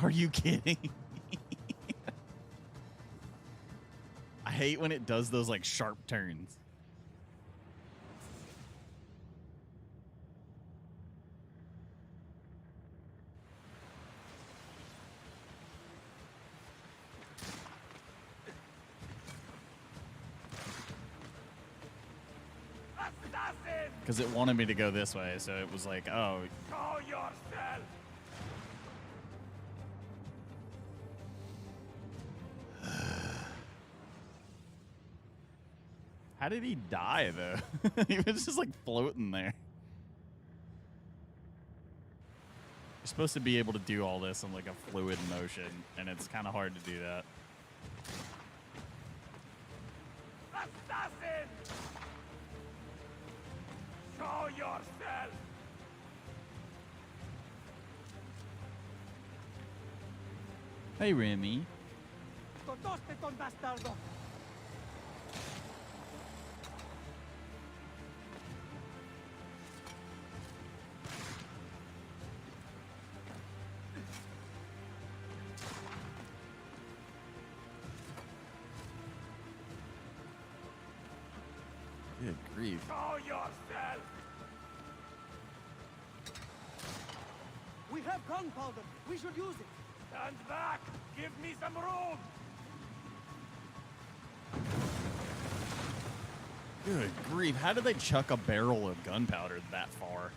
Are you kidding? I hate when it does those like sharp turns. Because it wanted me to go this way, so it was like, oh.
Show yourself!
How did he die, though? He was just like floating there. You're supposed to be able to do all this in like a fluid motion, and it's kind of hard to do that.
Assassin! Show yourself!
Hey, Remy.
Totoste con bastardo!
Good grief.
Show yourself!
We have gunpowder. We should use it.
Stand back! Give me some room!
Good grief. How did they chuck a barrel of gunpowder that far?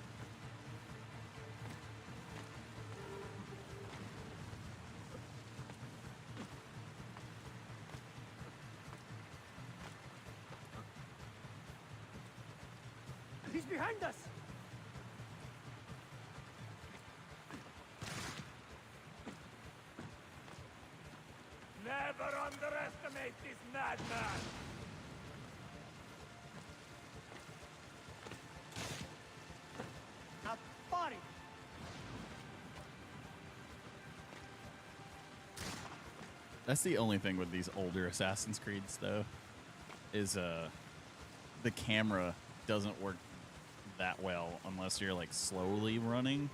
He's behind us.
Never underestimate this madman!
A body.
That's the only thing with these older Assassin's Creeds, though, is the camera doesn't work that well unless you're like slowly running.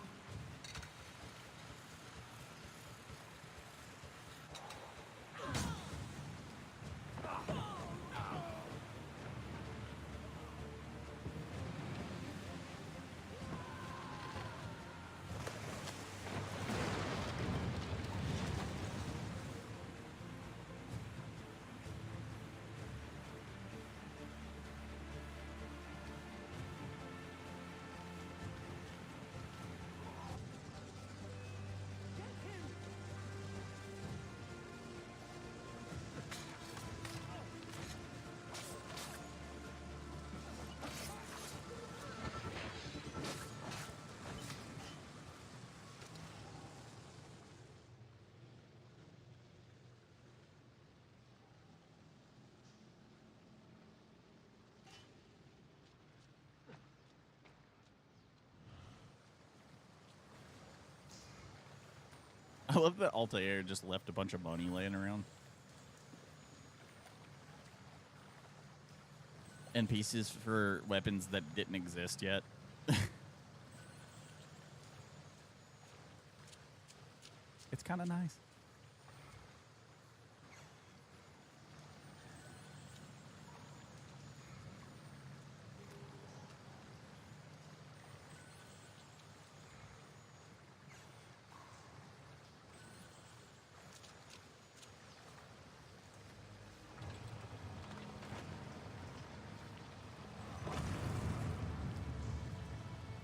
I love that Altair just left a bunch of money laying around. And pieces for weapons that didn't exist yet. It's kind of nice.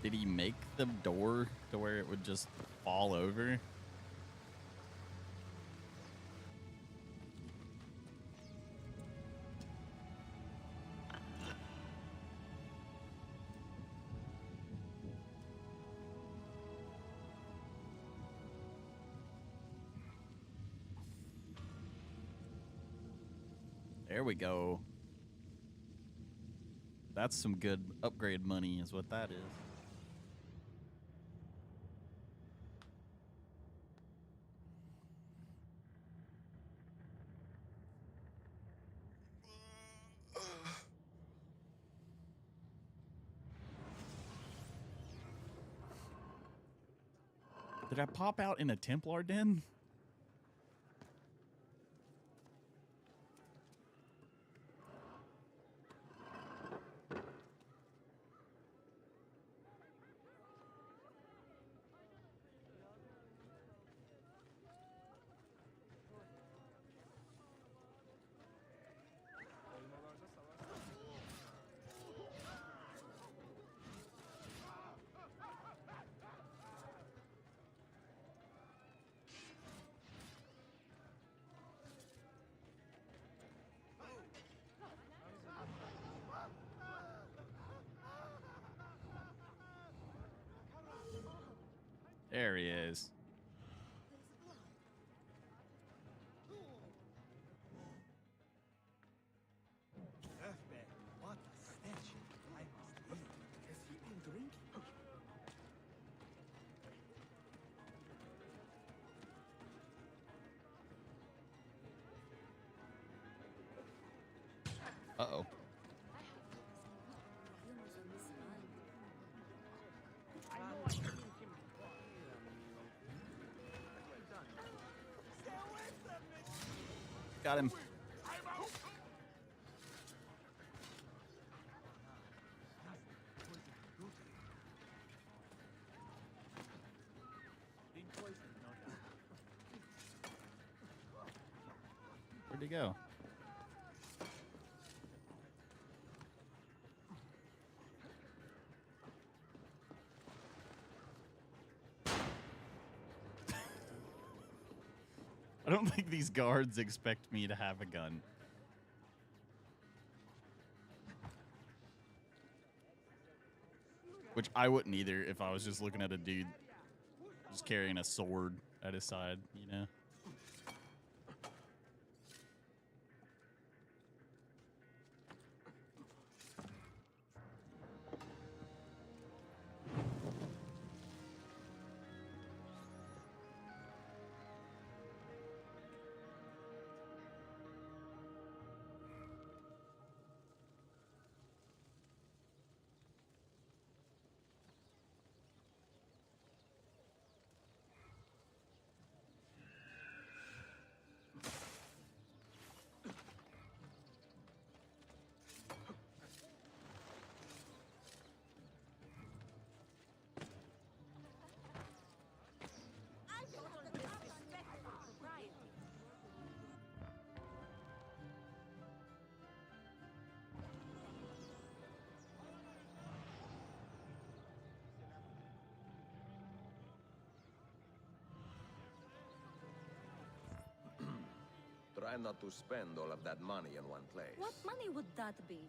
Did he make the door to where it would just fall over? There we go. That's some good upgrade money is what that is. Did I pop out in a Templar den? There he is.
What a stench. I must leave. Has he been drinking?
Uh-oh. Got him. Where'd he go? I don't think these guards expect me to have a gun. Which I wouldn't either if I was just looking at a dude just carrying a sword at his side, you know?
Try not to spend all of that money in one place.
What money would that be?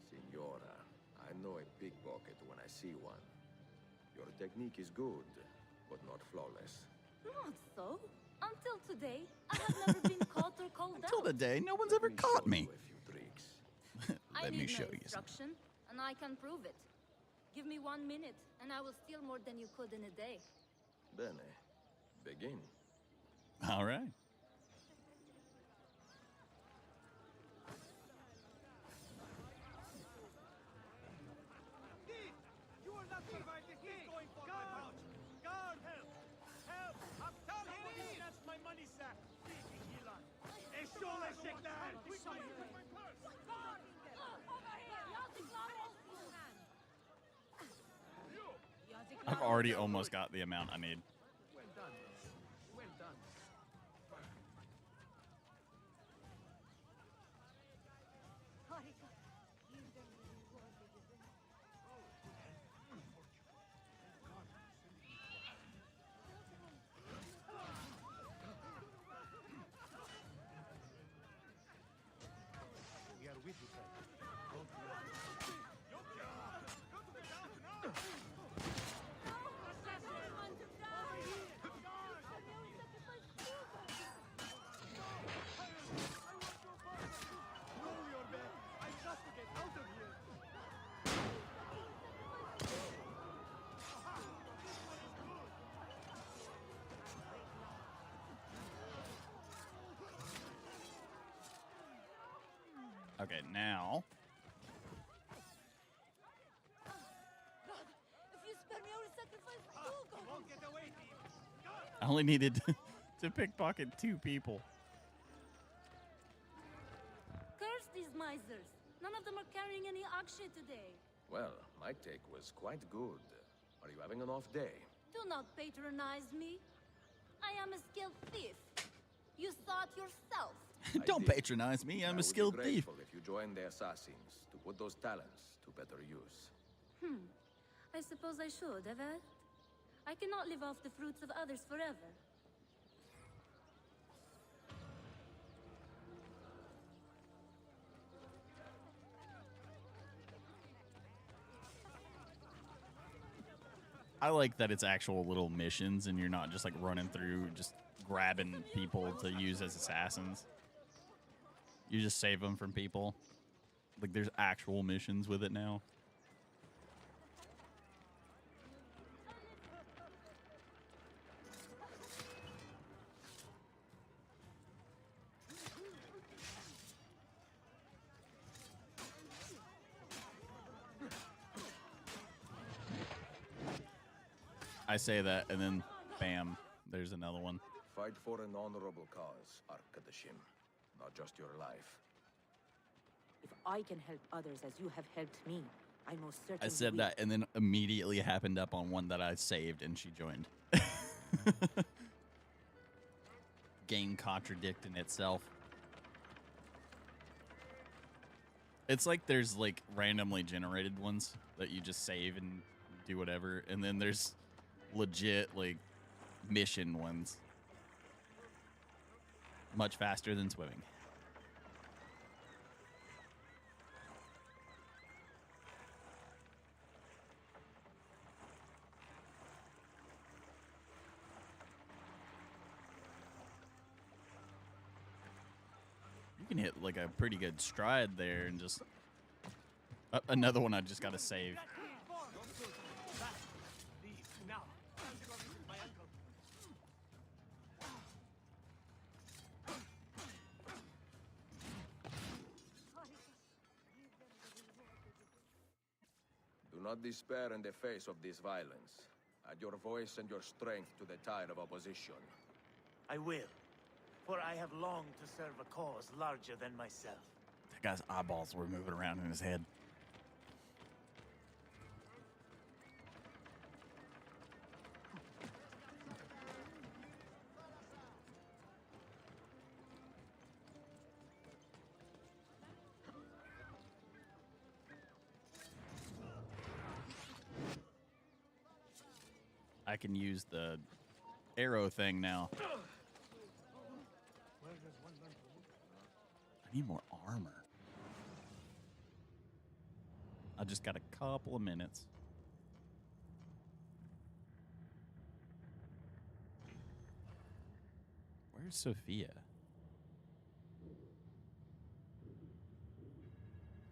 Signora, I know a pickpocket when I see one. Your technique is good, but not flawless.
Not so. Until today, I have never been caught or called out.
Until today, no one's ever caught me.
I
Let me
need
show
no
you.
instruction, and I can prove it. Give me 1 minute, and I will steal more than you could in a day.
Bene. Begin.
All right.
You are not surviving. He's going for my pouch. Guard, help! Help! I'm telling you, he snatched my money sack. Freaking Elon. Eshol Eshekdan!
I've already almost got the amount I need.
Well done. Well done. We are with you, sir.
Okay, now.
If you spare me, I will sacrifice you.
Won't get away, thief.
I only needed to pickpocket 2 people.
Curse these misers. None of them are carrying any akshay today.
Well, my take was quite good. Are you having an off day?
Do not patronize me. I am a skilled thief. You saw it yourself.
Don't patronize me. I'm a skilled
I would be
thief.
grateful if you joined the assassins to put those talents to better use.
I suppose I should, Evet. I cannot live off the fruits of others forever.
I like that it's actual little missions and you're not just like running through just grabbing people to use as assassins. You just save them from people. Like there's actual missions with it now. I say that, and then, bam, there's another one.
Fight for an honorable cause, Arkadashim, not just your life.
If I can help others as you have helped me, I most certainly
I said
will.
that, and then immediately happened up on one that I saved, and she joined. Game contradicting itself. It's like there's like randomly generated ones that you just save and do whatever, and then there's legit like mission ones. Much faster than swimming. You can hit like a pretty good stride there and just another one I just got to save.
Now. My uncle.
Do not despair in the face of this violence. Add your voice and your strength to the tide of opposition.
I will. For I have longed to serve a cause larger than myself.
That guy's eyeballs were moving around in his head. I can use the arrow thing now. I need more armor. I just got a couple of minutes. Where's Sophia?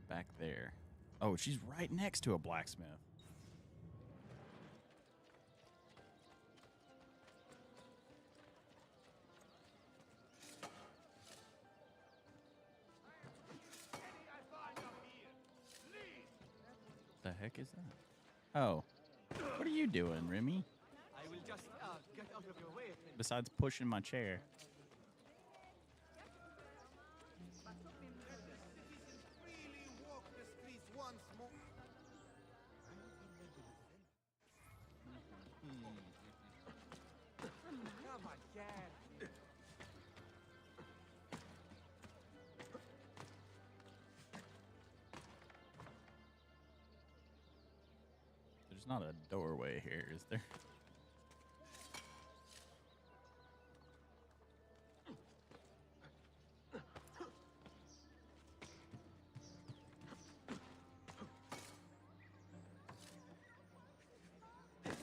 Back there. Oh, she's right next to a blacksmith. The heck is that? Oh. What are you doing, Remy?
I will just get out of your way.
Besides pushing my chair.
Come on, Dad.
There's not a doorway here, is there? There's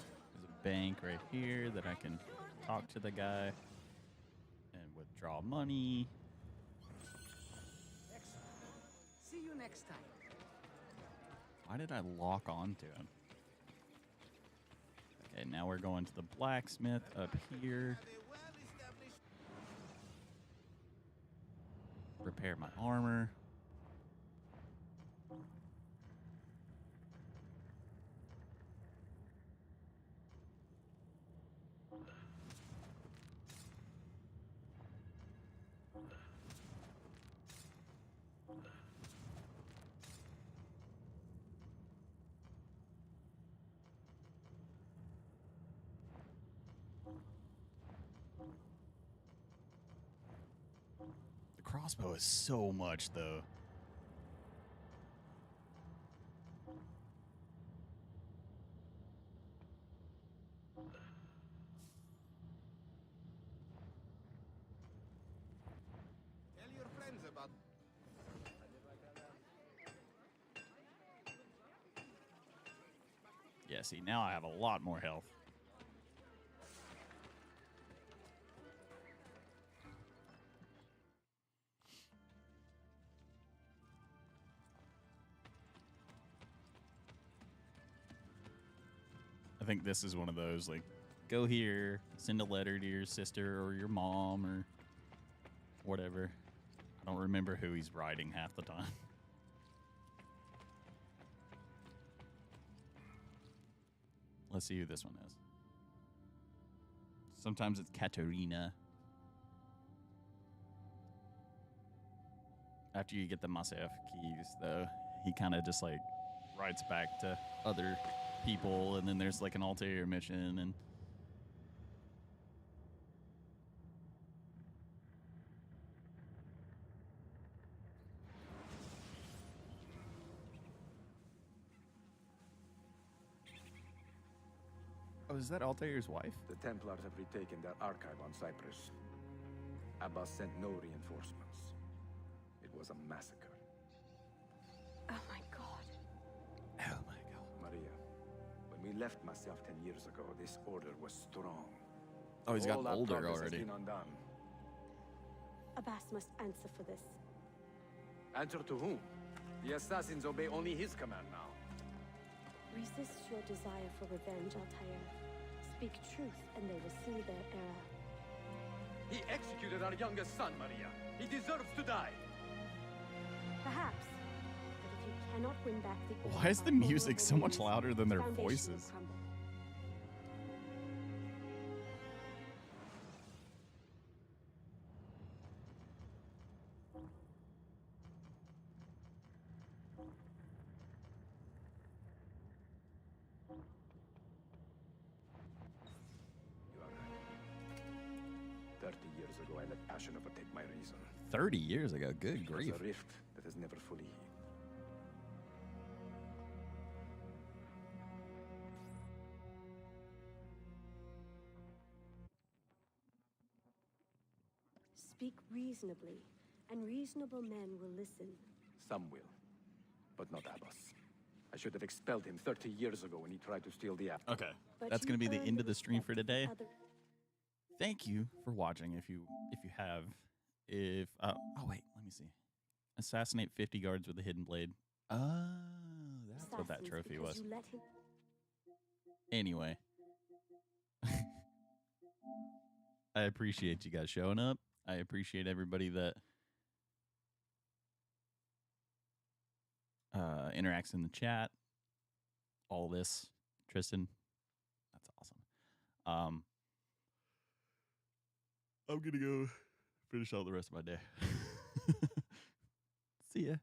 a bank right here that I can talk to the guy and withdraw money.
See you next time.
Why did I lock onto him? Okay, now we're going to the blacksmith up here. Repair my armor. The crossbow is so much, though.
Tell your friends about.
Yeah, see, now I have a lot more health. I think this is one of those, like, go here, send a letter to your sister or your mom or whatever. I don't remember who he's writing half the time. Let's see who this one is. Sometimes it's Katerina. After you get the Masyaf keys, though, he kind of just, like, writes back to other people, and then there's, like, an ulterior mission, and... Oh, is that Altair's wife?
The Templars have retaken their archive on Cyprus. Abbas sent no reinforcements. It was a massacre.
Oh my god.
Oh my god.
Maria, when we left Masyaf 10 years ago, this order was strong.
Oh, he's
All
got
that
older
progress
already.
has been undone.
Abbas must answer for this.
Answer to whom? The assassins obey only his command now.
Resist your desire for revenge, Altair. Speak truth, and they will see their error.
He executed our youngest son, Maria. He deserves to die.
Perhaps. But if you cannot win back the...
Why is the music so much louder than their voices?
You are right. 30 years ago, I let passion overtake my reason.
30 years ago, good
It was
grief.
a rift that has never fully healed.
Speak reasonably, and reasonable men will listen.
Some will, but not Abbas. I should have expelled him 30 years ago when he tried to steal the apple.
Okay,
But
that's
you
going to be the
earned
end
the
of the stream for
respect
today.
of other-
Thank you for watching. If you have, if oh wait, let me see. Assassinate 50 guards with a hidden blade. Oh, that's what that
assassins
trophy
because
was.
you let him...
Anyway, I appreciate you guys showing up. I appreciate everybody that interacts in the chat. All this, Tristan, that's awesome. I'm gonna go finish out the rest of my day. See ya.